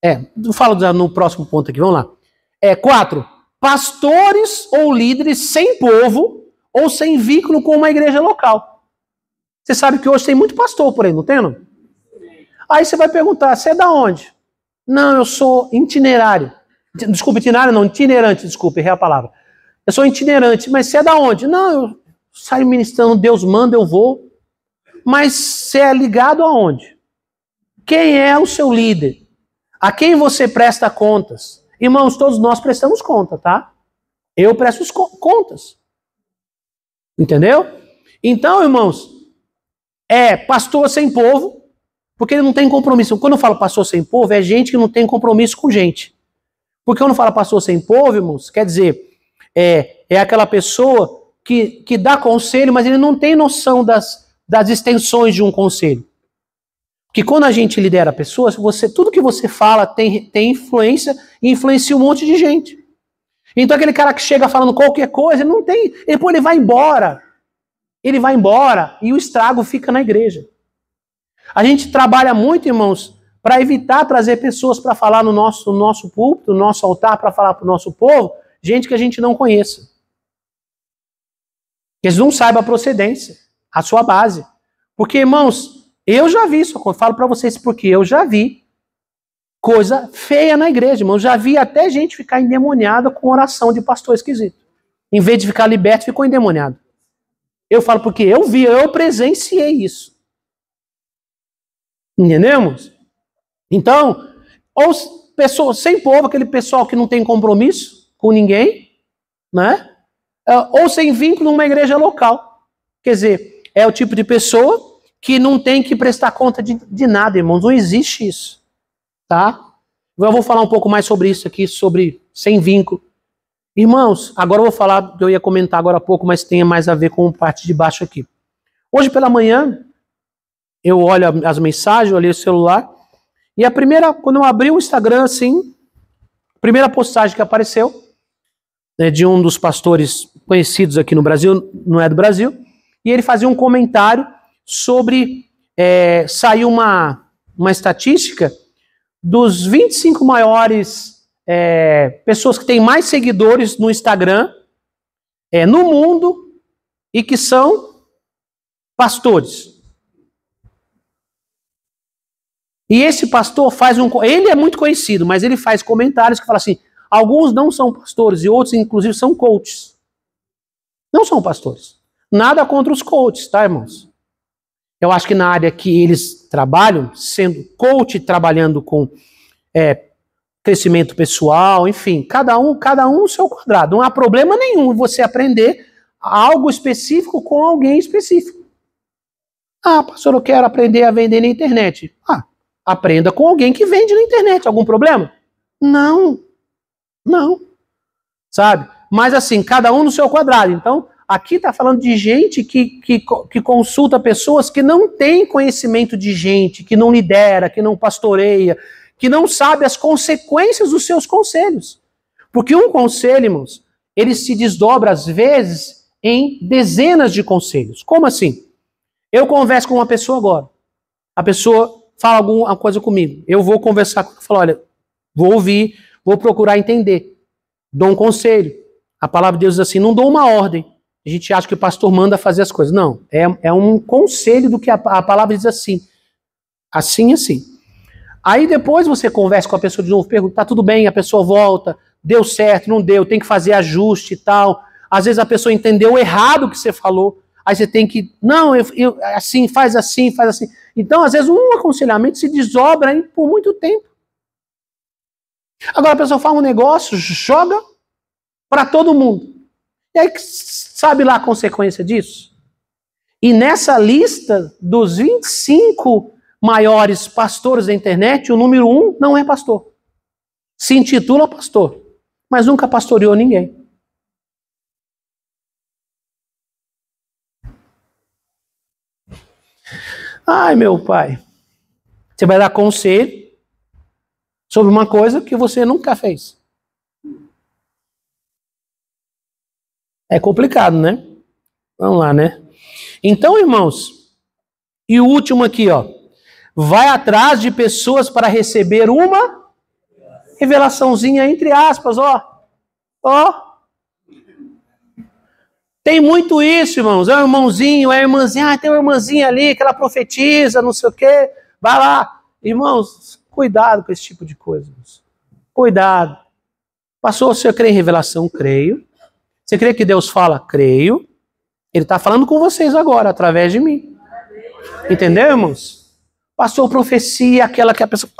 eu falo no próximo ponto aqui, vamos lá. 4. Pastores ou líderes sem povo ou sem vínculo com uma igreja local. Você sabe que hoje tem muito pastor por aí, não tem, não? Aí você vai perguntar, você é da onde? Não, eu sou itinerário. Desculpa, itinerário não, itinerante, desculpa, errei a palavra. Eu sou itinerante, mas você é da onde? Não, eu saio ministrando, Deus manda, eu vou. Mas você é ligado aonde? Quem é o seu líder? A quem você presta contas? Irmãos, todos nós prestamos conta, tá? Eu presto contas. Entendeu? Então, irmãos, pastor sem povo, porque ele não tem compromisso. Quando eu falo pastor sem povo, é gente que não tem compromisso com gente. Porque quando eu falo pastor sem povo, irmãos, quer dizer, é aquela pessoa que dá conselho, mas ele não tem noção das extensões de um conselho. Porque quando a gente lidera pessoas, tudo que você fala tem influência e influencia um monte de gente. Então aquele cara que chega falando qualquer coisa, não tem, depois ele vai embora. Ele vai embora e o estrago fica na igreja. A gente trabalha muito, irmãos, para evitar trazer pessoas para falar no nosso púlpito, no nosso altar, para falar para o nosso povo, gente que a gente não conheça. Que eles não saibam a procedência, a sua base. Porque, irmãos, eu já vi isso, eu falo para vocês porque eu já vi coisa feia na igreja, irmãos. Já vi até gente ficar endemoniada com oração de pastor esquisito. Em vez de ficar liberto, ficou endemoniado. Eu falo porque eu presenciei isso. Entendemos? Então, ou pessoas sem povo, aquele pessoal que não tem compromisso com ninguém, né? Ou sem vínculo numa igreja local. Quer dizer, é o tipo de pessoa que não tem que prestar conta de nada, irmãos. Não existe isso. Tá? Eu vou falar um pouco mais sobre isso aqui, sobre sem vínculo. Irmãos, agora eu vou falar, eu ia comentar agora há pouco, mas tem mais a ver com a parte de baixo aqui. Hoje pela manhã, eu olho as mensagens, eu olhei o celular, e quando eu abri o Instagram, assim, a primeira postagem que apareceu, né, de um dos pastores conhecidos aqui no Brasil, não é do Brasil, e ele fazia um comentário sobre, saiu uma estatística dos 25 maiores pessoas que têm mais seguidores no Instagram no mundo e que são pastores. E esse pastor ele é muito conhecido, mas ele faz comentários que falam assim, alguns não são pastores e outros, inclusive, são coaches. Não são pastores. Nada contra os coaches, tá, irmãos? Eu acho que na área que eles trabalham, sendo coach, trabalhando com crescimento pessoal, enfim, cada um no seu quadrado. Não há problema nenhum em você aprender algo específico com alguém específico. Ah, pastor, eu quero aprender a vender na internet. Aprenda com alguém que vende na internet. Algum problema? Não. Sabe? Mas assim, cada um no seu quadrado. Então, aqui está falando de gente que consulta pessoas que não têm conhecimento de gente, que não lidera, que não pastoreia, que não sabe as consequências dos seus conselhos. Porque um conselho, irmãos, ele se desdobra às vezes em dezenas de conselhos. Como assim? Eu converso com uma pessoa agora. A pessoa fala alguma coisa comigo. Eu vou conversar com ela e falar, olha, vou ouvir, vou procurar entender. Dou um conselho. A palavra de Deus diz assim, não dou uma ordem. A gente acha que o pastor manda fazer as coisas. Não, é um conselho do que a palavra diz assim. Assim, assim. Aí depois você conversa com a pessoa de novo, pergunta, tá tudo bem, a pessoa volta, deu certo, não deu, tem que fazer ajuste e tal. Às vezes a pessoa entendeu errado o que você falou. Aí você tem que, não, assim, faz assim, faz assim. Então, às vezes, um aconselhamento se desdobra por muito tempo. Agora a pessoa faz um negócio, joga para todo mundo. E aí, sabe lá a consequência disso? E nessa lista dos 25 maiores pastores da internet, o número 1 não é pastor. Se intitula pastor, mas nunca pastoreou ninguém. Ai, meu pai, você vai dar conselho sobre uma coisa que você nunca fez. É complicado, né? Vamos lá, né? Então, irmãos, e o último aqui, ó. Vai atrás de pessoas para receber uma revelaçãozinha, entre aspas, ó. Ó. Tem muito isso, irmãos. É o irmãozinho, é a irmãzinha. Tem uma irmãzinha ali que ela profetiza, não sei o quê. Vai lá. Irmãos, cuidado com esse tipo de coisa. Irmãos. Cuidado. Pastor, você crê em revelação? Creio. Você crê que Deus fala? Creio. Ele está falando com vocês agora, através de mim. Entendeu, irmãos? Pastor, profecia, aquela que a pessoa...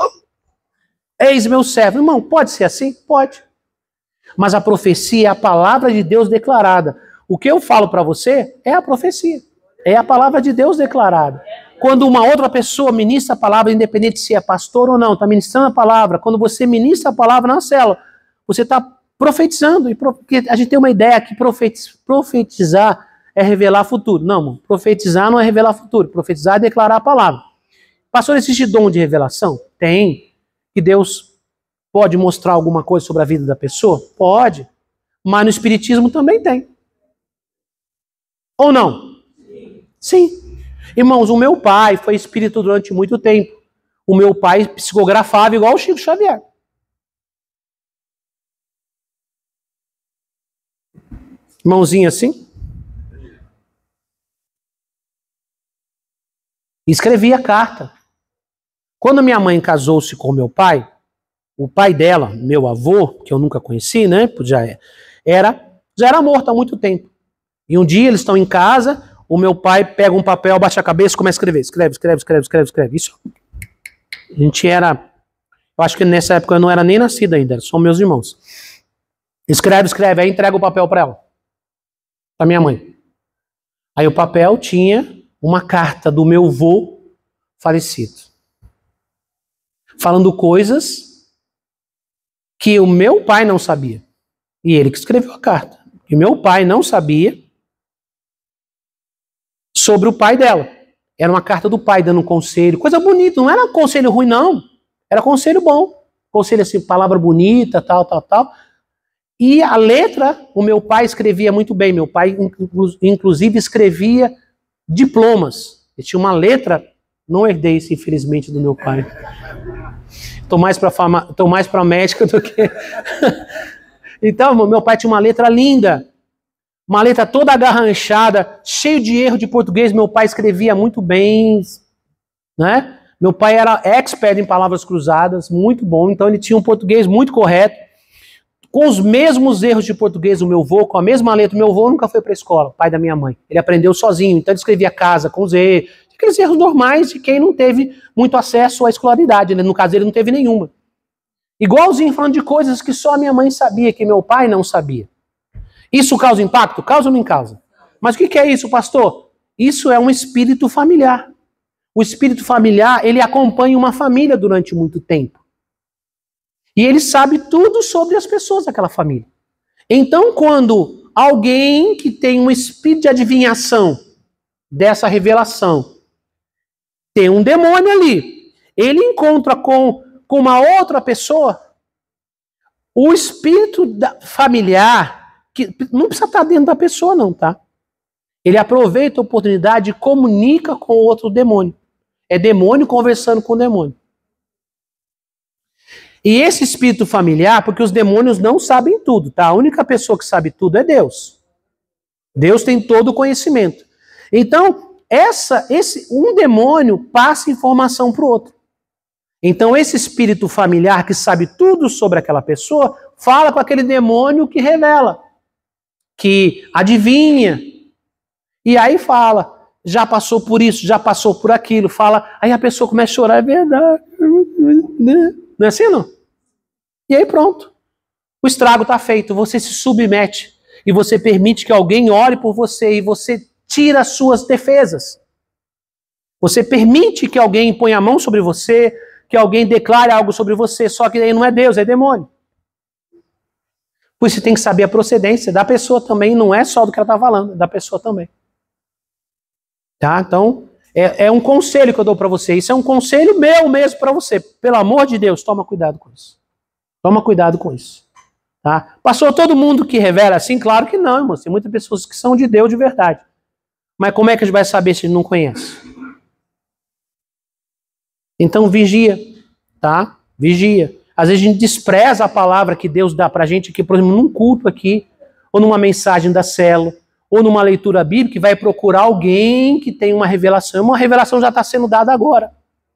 Eis meu servo. Irmão, pode ser assim? Pode. Mas a profecia é a palavra de Deus declarada. O que eu falo para você é a profecia. É a palavra de Deus declarada. Quando uma outra pessoa ministra a palavra, independente se é pastor ou não, está ministrando a palavra. Quando você ministra a palavra na célula, você está profetizando. Porque a gente tem uma ideia que profetizar é revelar futuro. Não, irmão. Profetizar não é revelar futuro. Profetizar é declarar a palavra. Pastor, existe dom de revelação? Tem. Que Deus pode mostrar alguma coisa sobre a vida da pessoa? Pode. Mas no espiritismo também tem. Ou não? Sim. Irmãos, o meu pai foi espírito durante muito tempo. O meu pai psicografava igual o Chico Xavier. Mãozinha assim. Escrevia carta. Quando minha mãe casou-se com meu pai, o pai dela, meu avô, que eu nunca conheci, né? Já era morto há muito tempo. E um dia eles estão em casa, o meu pai pega um papel, baixa a cabeça e começa a escrever. Escreve. Isso. A gente era... Eu acho que nessa época eu não era nem nascido ainda, só meus irmãos. Escreve, aí entrega o papel para ela. Para minha mãe. Aí o papel tinha uma carta do meu avô falecido. Falando coisas que o meu pai não sabia. E ele que escreveu a carta. E meu pai não sabia sobre o pai dela. Era uma carta do pai dando um conselho. Coisa bonita, não era um conselho ruim, não. Era conselho bom. Conselho assim, palavra bonita, tal. E a letra, o meu pai escrevia muito bem. Meu pai, inclusive, escrevia diplomas. Ele tinha uma letra, não herdei isso, infelizmente, do meu pai. Tô mais para médica do que... Então, meu pai tinha uma letra linda. Uma letra toda agarranchada, cheio de erro de português. Meu pai escrevia muito bem, né? Meu pai era expert em palavras cruzadas, muito bom. Então ele tinha um português muito correto. Com os mesmos erros de português do meu avô, com a mesma letra. Meu avô nunca foi para a escola, pai da minha mãe. Ele aprendeu sozinho, então ele escrevia casa com Z. Aqueles erros normais de quem não teve muito acesso à escolaridade, né? No caso, ele não teve nenhuma. Igualzinho falando de coisas que só a minha mãe sabia, que meu pai não sabia. Isso causa impacto? Causa ou não causa? Mas o que é isso, pastor? Isso é um espírito familiar. O espírito familiar, ele acompanha uma família durante muito tempo. E ele sabe tudo sobre as pessoas daquela família. Então, quando alguém que tem um espírito de adivinhação dessa revelação, tem um demônio ali, ele encontra com uma outra pessoa, o espírito familiar, que não precisa estar dentro da pessoa não, tá? Ele aproveita a oportunidade e comunica com o outro demônio. É demônio conversando com demônio. E esse espírito familiar, porque os demônios não sabem tudo, tá? A única pessoa que sabe tudo é Deus. Deus tem todo o conhecimento. Então, um demônio passa informação para o outro. Então, esse espírito familiar que sabe tudo sobre aquela pessoa, fala com aquele demônio que revela, que adivinha. E aí fala, já passou por isso, já passou por aquilo, fala, aí a pessoa começa a chorar, é verdade. Não é assim, não? E aí pronto. O estrago está feito, você se submete e você permite que alguém ore por você e você tira as suas defesas. Você permite que alguém ponha a mão sobre você, que alguém declare algo sobre você, só que aí não é Deus, é demônio. Por isso você tem que saber a procedência da pessoa também, não é só do que ela está falando, é da pessoa também. Tá? Então, é um conselho que eu dou para você. Isso é um conselho meu mesmo para você. Pelo amor de Deus, toma cuidado com isso. Toma cuidado com isso. Tá? Passou todo mundo que revela assim? Claro que não, irmão. Tem muitas pessoas que são de Deus de verdade. Mas como é que a gente vai saber se ele não conhece? Então vigia, tá? Vigia. Às vezes a gente despreza a palavra que Deus dá pra gente aqui, por exemplo, num culto aqui, ou numa mensagem da célula, ou numa leitura bíblica, e vai procurar alguém que tem uma revelação. Uma revelação já está sendo dada agora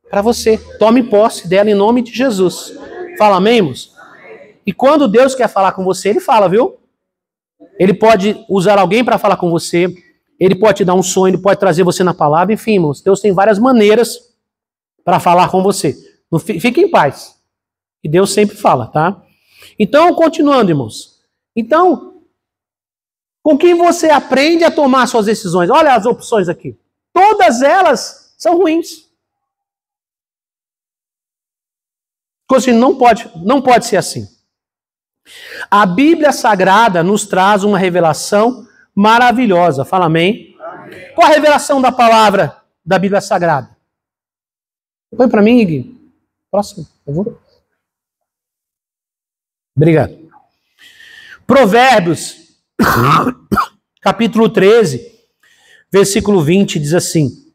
para você. Tome posse dela em nome de Jesus. Fala amém, irmãos? E quando Deus quer falar com você, Ele fala, viu? Ele pode usar alguém para falar com você, Ele pode te dar um sonho, Ele pode trazer você na palavra, enfim, irmãos, Deus tem várias maneiras para falar com você. Fique em paz. E Deus sempre fala, tá? Então, continuando, irmãos. Então, com quem você aprende a tomar suas decisões? Olha as opções aqui. Todas elas são ruins. Não pode ser assim. A Bíblia Sagrada nos traz uma revelação maravilhosa. Fala amém. Amém. Qual a revelação da palavra da Bíblia Sagrada? Põe para mim, Gui. Próximo, por favor. Obrigado. Provérbios, capítulo 13, versículo 20, diz assim: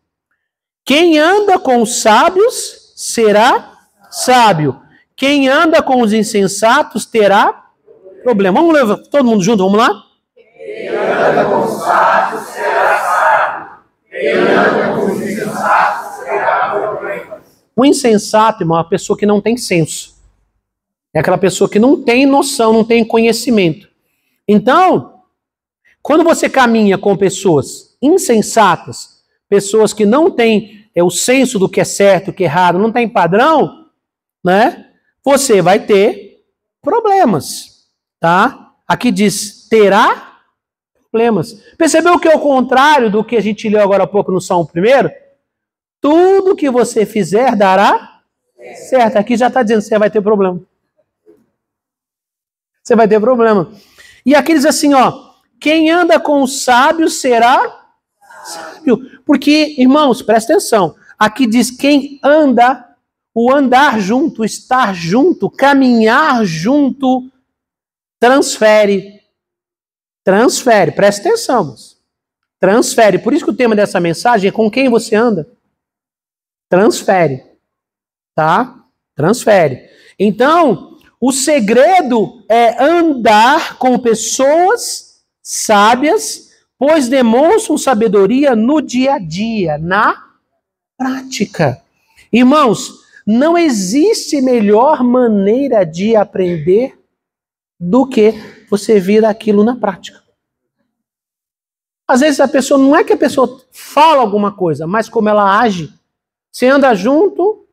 quem anda com os sábios será sábio. Quem anda com os insensatos terá problema. Vamos levar todo mundo junto, vamos lá? Quem anda com os sábios será sábio. Quem anda com os insensatos terá problema. O insensato, irmão, é uma pessoa que não tem senso. É aquela pessoa que não tem noção, não tem conhecimento. Então, quando você caminha com pessoas insensatas, pessoas que não têm o senso do que é certo, do que é errado, não tem padrão, né? Você vai ter problemas, tá? Aqui diz, terá problemas. Percebeu que é o contrário do que a gente leu agora há pouco no Salmo 1? Tudo que você fizer dará certo. Aqui já está dizendo que você vai ter problema. Você vai ter problema. E aqui diz assim, ó, quem anda com os sábios será sábio. Porque, irmãos, presta atenção. Aqui diz quem anda, o andar junto, estar junto, caminhar junto, transfere. Transfere, presta atenção, moço. Transfere. Por isso que o tema dessa mensagem é com quem você anda. Transfere. Tá? Transfere. Então, o segredo é andar com pessoas sábias, pois demonstram sabedoria no dia a dia, na prática. Irmãos, não existe melhor maneira de aprender do que você vir aquilo na prática. Às vezes a pessoa, não é que a pessoa fala alguma coisa, mas como ela age. Você anda junto,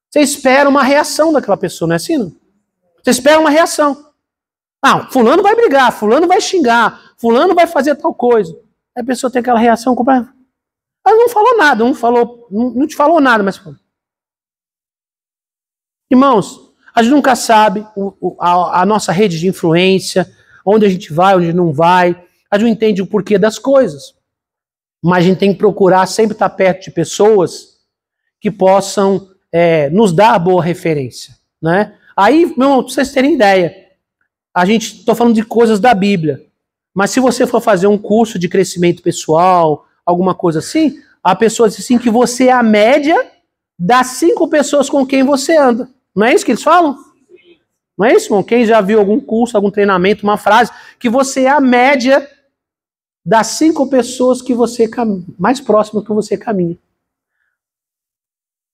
você espera uma reação daquela pessoa, não é assim? Não? Você espera uma reação. Ah, fulano vai brigar, fulano vai xingar, fulano vai fazer tal coisa. Aí a pessoa tem aquela reação, ela não falou nada, não te falou nada, mas... Irmãos, a gente nunca sabe a nossa rede de influência, onde a gente vai, onde não vai. A gente não entende o porquê das coisas. Mas a gente tem que procurar sempre estar perto de pessoas que possam nos dar boa referência. Né? Aí, meu irmão, pra vocês terem ideia, estou falando de coisas da Bíblia. Mas se você for fazer um curso de crescimento pessoal, alguma coisa assim, a pessoa diz assim que você é a média das 5 pessoas com quem você anda. Não é isso que eles falam? Não é isso, irmão? Quem já viu algum curso, algum treinamento, uma frase, que você é a média das 5 pessoas que você mais próximas que você caminha.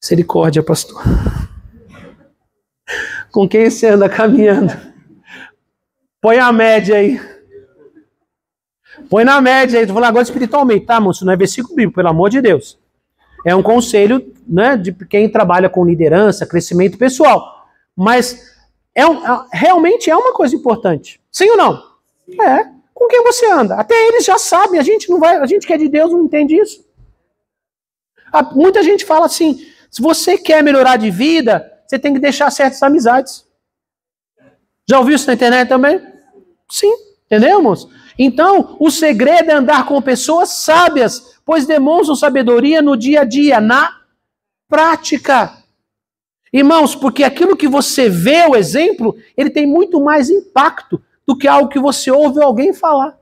Misericórdia, pastor. Com quem você anda caminhando? Põe a média aí. Põe na média aí. Estou falando agora espiritualmente, tá, irmão? Isso não é versículo bíblico, pelo amor de Deus. É um conselho, né, de quem trabalha com liderança, crescimento pessoal. Mas realmente é uma coisa importante. Sim ou não? É. Com quem você anda? Até eles já sabem. A gente que é de Deus não entende isso. Muita gente fala assim, se você quer melhorar de vida, você tem que deixar certas amizades. Já ouviu isso na internet também? Sim. Entendeu, irmãos? Então, o segredo é andar com pessoas sábias, pois demonstram sabedoria no dia a dia, na prática. Irmãos, porque aquilo que você vê, o exemplo, ele tem muito mais impacto do que algo que você ouve alguém falar.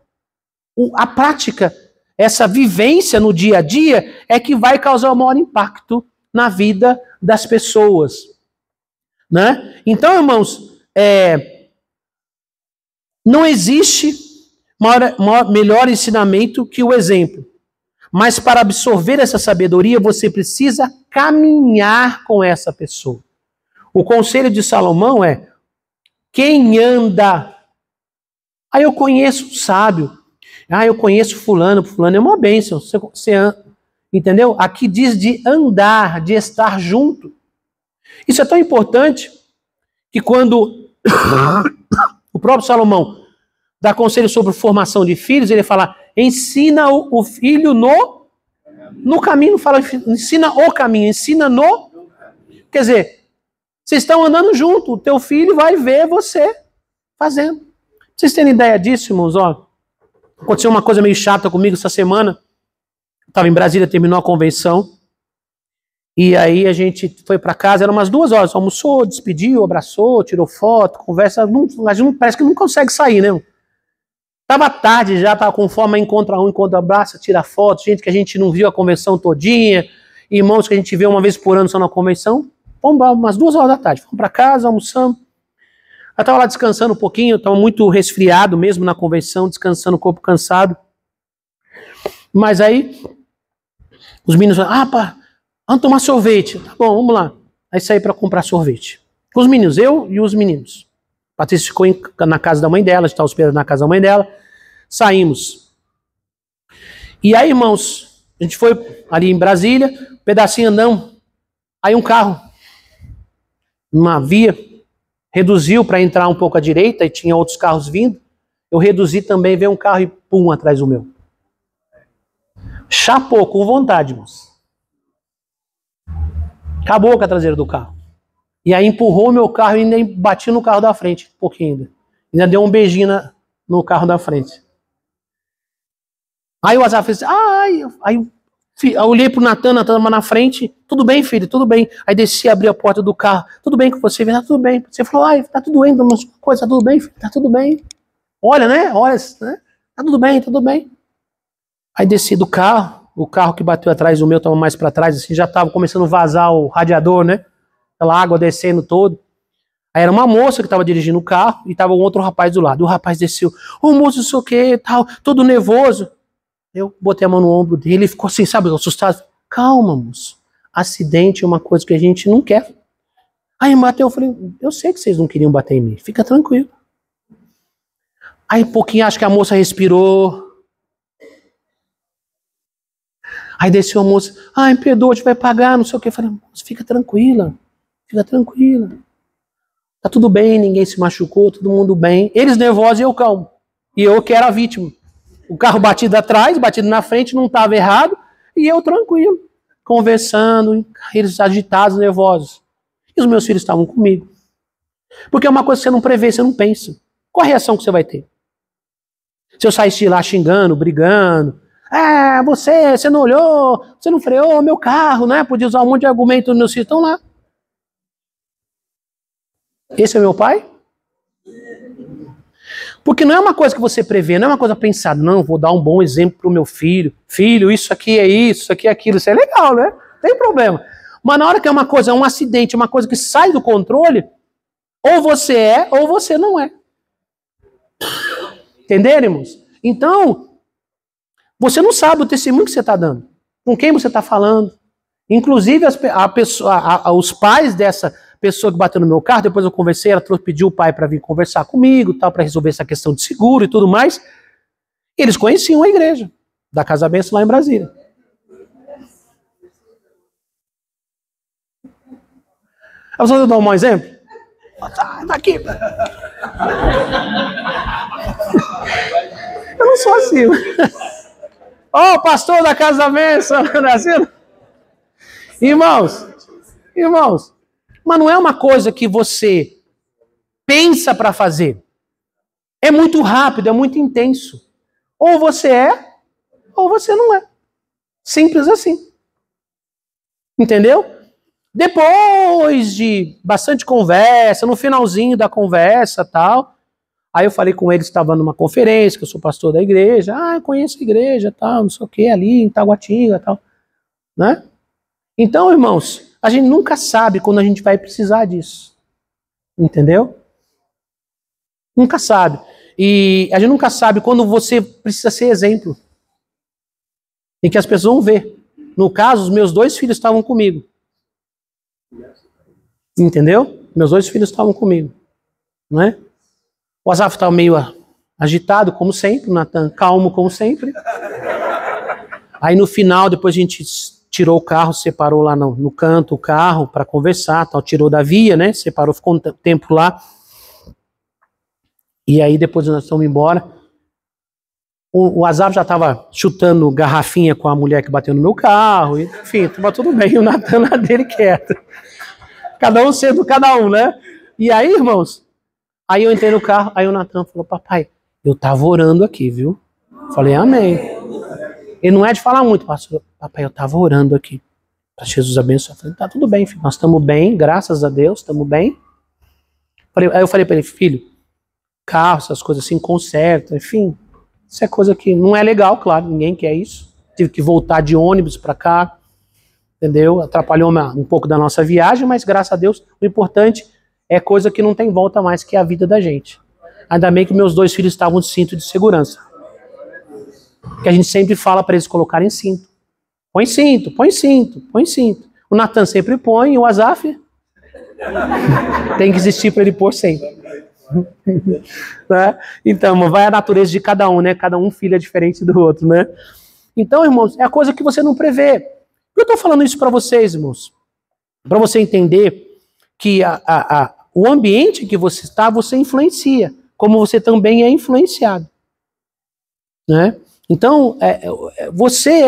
A prática, essa vivência no dia a dia, é que vai causar o maior impacto na vida das pessoas. Né? Então, irmãos, não existe melhor ensinamento que o exemplo. Mas para absorver essa sabedoria, você precisa caminhar com essa pessoa. O conselho de Salomão é: quem anda... Ah, eu conheço o sábio. Ah, eu conheço fulano. Fulano é uma bênção. Você entendeu? Aqui diz de andar, de estar junto. Isso é tão importante que quando o próprio Salomão dá conselho sobre formação de filhos, ele fala, ensina o filho no caminho, não fala ensina o caminho, ensina no... Quer dizer, vocês estão andando junto, o teu filho vai ver você fazendo. Vocês terem ideia disso, irmãos? Ó, aconteceu uma coisa meio chata comigo essa semana. Estava em Brasília, terminou a convenção, e aí a gente foi para casa, eram umas 2 horas, almoçou, despediu, abraçou, tirou foto, conversa, a gente parece que não consegue sair, né? Tava tarde já, tava com fome, encontra um, encontra abraça, tira foto, gente que a gente não viu a convenção todinha, irmãos que a gente vê uma vez por ano só na convenção. Vamos umas 2 horas da tarde, fomos para casa, almoçamos. Eu tava lá descansando um pouquinho, tava muito resfriado mesmo na convenção, descansando, o corpo cansado. Mas aí, os meninos falaram, pá, vamos tomar sorvete. Tá bom, vamos lá. Aí saí para comprar sorvete. Com os meninos, eu e os meninos. Patrícia ficou na casa da mãe dela, a gente estava hospedado na casa da mãe dela. Saímos. E aí, irmãos, a gente foi ali em Brasília, um pedacinho andamos. Aí um carro, numa via, reduziu para entrar um pouco à direita e tinha outros carros vindo. Eu reduzi também, veio um carro e pum, atrás do meu. Chapou com vontade, irmãos. Acabou com a traseira do carro. E aí empurrou o meu carro e ainda bati no carro da frente, um pouquinho ainda. Ainda deu um beijinho no carro da frente. Aí o Azar fez assim, aí eu olhei pro Natan na frente, tudo bem, filho, tudo bem. Aí desci, abri a porta do carro, tudo bem com você, tá tudo bem. Você falou, tá tudo bem, umas coisas, tá tudo bem, filho, tá tudo bem. Olha, né, né, tá tudo bem, tudo bem. Aí desci do carro, o carro que bateu atrás do meu estava mais para trás, assim, já estava começando a vazar o radiador, né? aquela água descendo todo. Aí era uma moça que estava dirigindo o carro e estava um outro rapaz do lado. O rapaz desceu, ô moço, não sei o que, tal, todo nervoso. Eu botei a mão no ombro dele, ele ficou assim, sabe, assustado. Calma, moço. Acidente é uma coisa que a gente não quer. Aí bateu, eu falei, eu sei que vocês não queriam bater em mim, fica tranquilo. Aí um pouquinho, acho que a moça respirou. Aí desceu a moça, me perdoa, a gente vai pagar, não sei o que. Eu falei, moça, fica tranquila, fica tranquila. Tá tudo bem, ninguém se machucou, todo mundo bem. Eles nervosos e eu calmo. E eu que era a vítima. O carro batido atrás, batido na frente, não estava errado. E eu tranquilo, conversando, eles agitados, nervosos. E os meus filhos estavam comigo. Porque é uma coisa que você não prevê, você não pensa. Qual a reação que você vai ter? Se eu saísse lá xingando, brigando, você não olhou, você não freou meu carro, né? Podia usar um monte de argumento, meus filhos estão lá. Esse é meu pai? Porque não é uma coisa que você prevê, não é uma coisa pensada. Não, vou dar um bom exemplo para o meu filho. Filho, isso aqui é isso aqui é aquilo. Isso é legal, né? Não tem problema. Mas na hora que é uma coisa, um acidente, uma coisa que sai do controle, ou você é, ou você não é. Entenderam, irmãos? Então, você não sabe o testemunho que você está dando. Com quem você está falando. Inclusive, os pais dessa pessoa que bateu no meu carro, depois eu conversei, ela pediu o pai para vir conversar comigo, tal, para resolver essa questão de seguro e tudo mais. Eles conheciam a igreja da Casa Bênção lá em Brasília. Eu vou dar um exemplo? Tá aqui. Eu não sou assim. Pastor da Casa da Bênção, Brasil. Irmãos, mas não é uma coisa que você pensa para fazer. É muito rápido, é muito intenso. Ou você é, ou você não é. Simples assim. Entendeu? Depois de bastante conversa, no finalzinho da conversa tal, aí eu falei com eles que estavam numa conferência, que eu sou pastor da igreja. Eu conheço a igreja, tal, não sei o que, ali em Taguatinga, tal. Né? Então, irmãos, a gente nunca sabe quando a gente vai precisar disso. Entendeu? Nunca sabe. E a gente nunca sabe quando você precisa ser exemplo. E que as pessoas vão ver. No caso, os meus 2 filhos estavam comigo. Entendeu? Meus 2 filhos estavam comigo. Não é? O Asaf estava meio agitado, como sempre. O Natan calmo, como sempre. Aí no final, depois a gente tirou o carro, separou lá no canto o carro para conversar, tal, tirou da via, né? Separou, ficou um tempo lá. E aí depois nós estamos embora. O Asaf já estava chutando garrafinha com a mulher que bateu no meu carro. Enfim, estava tudo bem. E o Natan lá dele quieto. Cada um sendo cada um, né? E aí, irmãos, aí eu entrei no carro, aí o Natan falou, papai, eu estava orando aqui, viu? Falei, amém. Ele não é de falar muito, pastor. Papai, eu estava orando aqui. Para Jesus abençoar. Eu falei, tá tudo bem, filho. Nós estamos bem, graças a Deus, estamos bem. Aí eu falei para ele, filho, carro, essas coisas assim, conserta, enfim. Isso é coisa que não é legal, claro, ninguém quer isso. Tive que voltar de ônibus para cá, entendeu? Atrapalhou um pouco da nossa viagem, mas graças a Deus, o importante é coisa que não tem volta mais, que é a vida da gente. Ainda bem que meus 2 filhos estavam de cinto de segurança. Que a gente sempre fala para eles colocarem cinto. Põe cinto, põe cinto, põe cinto. O Natan sempre põe, e o Asaf tem que existir para ele pôr sempre. Né? Então, vai a natureza de cada um, né? Cada um filho é diferente do outro, né? Então, irmãos, é a coisa que você não prevê. Eu estou falando isso para vocês, irmãos, para você entender que o ambiente em que você está, você influencia, como você também é influenciado, né? Então, você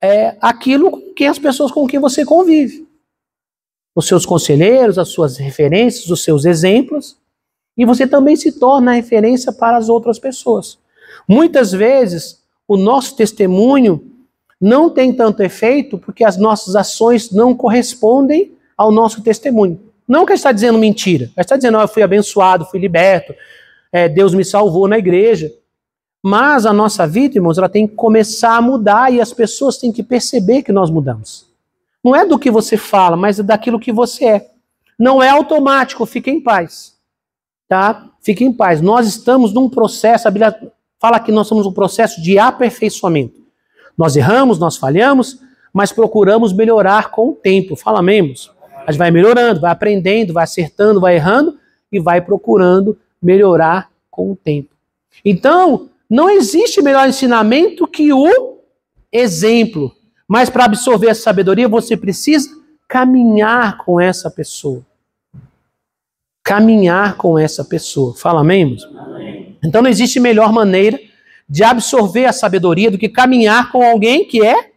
é aquilo com quem as pessoas com quem você convive. Os seus conselheiros, as suas referências, os seus exemplos. E você também se torna referência para as outras pessoas. Muitas vezes, o nosso testemunho não tem tanto efeito porque as nossas ações não correspondem ao nosso testemunho. Não que a gente está dizendo mentira. A gente está dizendo, eu fui abençoado, fui liberto, Deus me salvou na igreja. Mas a nossa vida, irmãos, ela tem que começar a mudar e as pessoas têm que perceber que nós mudamos. Não é do que você fala, mas é daquilo que você é. Não é automático, fique em paz. Tá? Fique em paz. Nós estamos num processo, a Bíblia fala que nós estamos num processo de aperfeiçoamento. Nós erramos, nós falhamos, mas procuramos melhorar com o tempo. Fala, amém? A gente vai melhorando, vai aprendendo, vai acertando, vai errando e vai procurando melhorar com o tempo. Então, não existe melhor ensinamento que o exemplo. Mas para absorver essa sabedoria, você precisa caminhar com essa pessoa. Caminhar com essa pessoa. Fala, amém, irmãos? Amém. Então não existe melhor maneira de absorver a sabedoria do que caminhar com alguém que é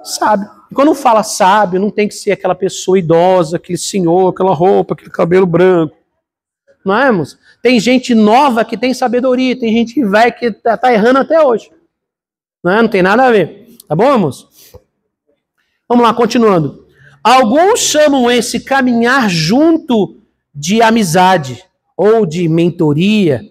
sábio. E quando fala sábio, não tem que ser aquela pessoa idosa, aquele senhor, aquela roupa, aquele cabelo branco. Não é, irmãos? Tem gente nova que tem sabedoria, tem gente velha que tá errando até hoje. Não tem nada a ver. Tá bom, irmãos? Vamos lá, continuando. Alguns chamam esse caminhar junto de amizade ou de mentoria,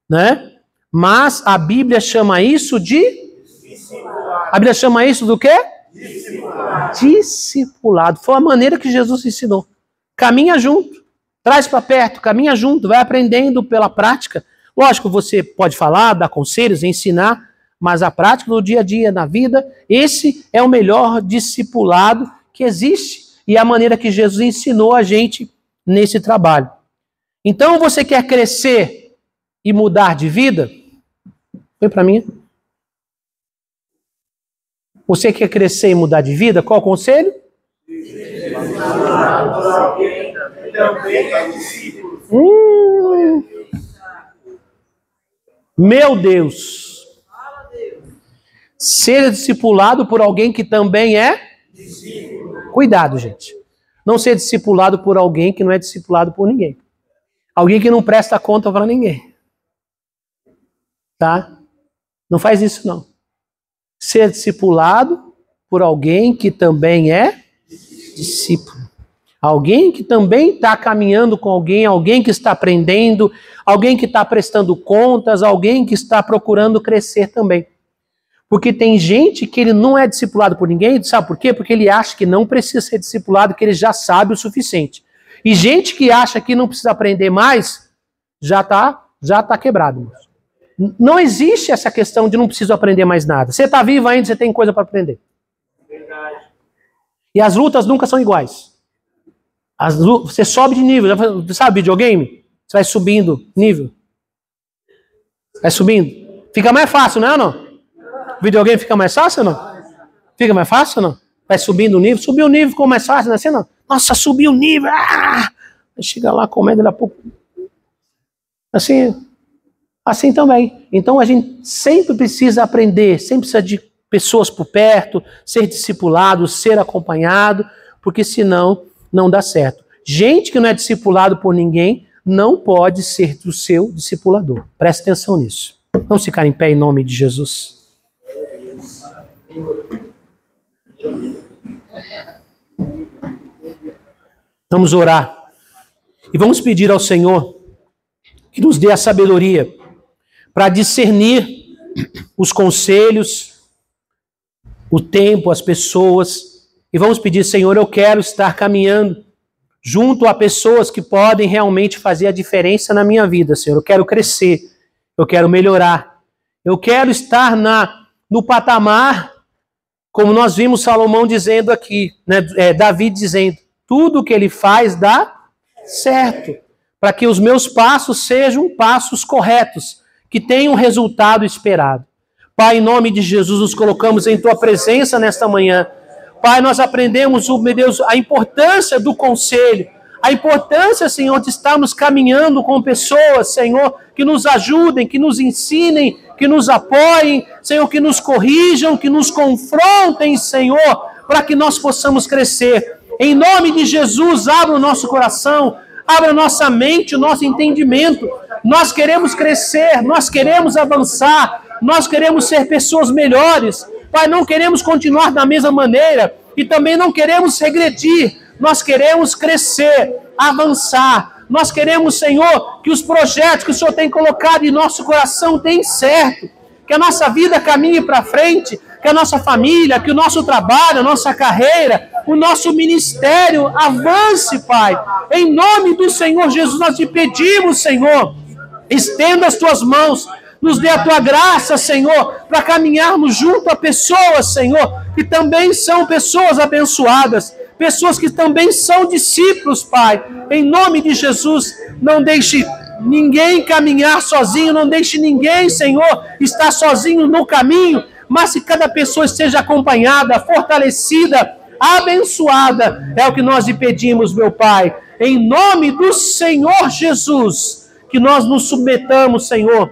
né? Mas a Bíblia chama isso de... Discipulado. A Bíblia chama isso do quê? Discipulado. Discipulado. Foi a maneira que Jesus ensinou. Caminha junto. Traz para perto, caminha junto, vai aprendendo pela prática. Lógico, você pode falar, dar conselhos, ensinar, mas a prática do dia a dia, na vida, esse é o melhor discipulado que existe e a maneira que Jesus ensinou a gente nesse trabalho. Então, você quer crescer e mudar de vida? Vem para mim. Você quer crescer e mudar de vida? Qual o conselho? Meu Deus. Ser discipulado por alguém que também é discípulo. Cuidado, gente. Não ser discipulado por alguém que não é discipulado por ninguém. Alguém que não presta conta para ninguém. Tá? Não faz isso, não. Ser discipulado por alguém que também é discípulo. Alguém que também está caminhando com alguém que está aprendendo, alguém que está prestando contas, alguém que está procurando crescer também. Porque tem gente que ele não é discipulado por ninguém, sabe por quê? Porque ele acha que não precisa ser discipulado, que ele já sabe o suficiente. E gente que acha que não precisa aprender mais, já tá quebrado. Não existe essa questão de não preciso aprender mais nada. Você está vivo ainda, você tem coisa para aprender. Verdade. E as lutas nunca são iguais. Você sobe de nível. Sabe videogame? Você vai subindo nível. Vai subindo. Fica mais fácil, não é ou não? O videogame fica mais fácil ou não? Fica mais fácil ou não? Vai subindo o nível. Subiu o nível, ficou mais fácil, não é assim não? Nossa, subiu o nível. Chega lá, comendo, daqui a pouco. Assim também. Então a gente sempre precisa aprender, sempre precisa de pessoas por perto, ser discipulado, ser acompanhado, porque senão não dá certo. Gente que não é discipulado por ninguém não pode ser o seu discipulador. Preste atenção nisso. Vamos ficar em pé em nome de Jesus. Vamos orar. E vamos pedir ao Senhor que nos dê a sabedoria para discernir os conselhos, o tempo, as pessoas. E vamos pedir, Senhor, eu quero estar caminhando junto a pessoas que podem realmente fazer a diferença na minha vida, Senhor. Eu quero crescer, eu quero melhorar. Eu quero estar no patamar, como nós vimos Salomão dizendo aqui, né? Davi dizendo, tudo que ele faz dá certo, para que os meus passos sejam passos corretos, que tenham o resultado esperado. Pai, em nome de Jesus, nos colocamos em Tua presença nesta manhã. Pai, nós aprendemos, meu Deus, a importância do conselho, a importância, Senhor, de estarmos caminhando com pessoas, Senhor, que nos ajudem, que nos ensinem, que nos apoiem, Senhor, que nos corrijam, que nos confrontem, Senhor, para que nós possamos crescer. Em nome de Jesus, abra o nosso coração, abra a nossa mente, o nosso entendimento. Nós queremos crescer, nós queremos avançar, nós queremos ser pessoas melhores. Pai, não queremos continuar da mesma maneira e também não queremos regredir. Nós queremos crescer, avançar. Nós queremos, Senhor, que os projetos que o Senhor tem colocado em nosso coração deem certo. Que a nossa vida caminhe para frente, que a nossa família, que o nosso trabalho, a nossa carreira, o nosso ministério avance, Pai. Em nome do Senhor Jesus, nós te pedimos, Senhor, estenda as tuas mãos, nos dê a tua graça, Senhor, para caminharmos junto a pessoas, Senhor, que também são pessoas abençoadas, pessoas que também são discípulos, Pai. Em nome de Jesus, não deixe ninguém caminhar sozinho, não deixe ninguém, Senhor, estar sozinho no caminho, mas que cada pessoa esteja acompanhada, fortalecida, abençoada. É o que nós lhe pedimos, meu Pai. Em nome do Senhor Jesus, que nós nos submetamos, Senhor,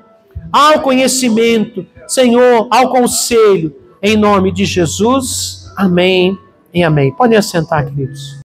ao conhecimento, Senhor, ao conselho. Em nome de Jesus. Amém e amém. Podem assentar, queridos.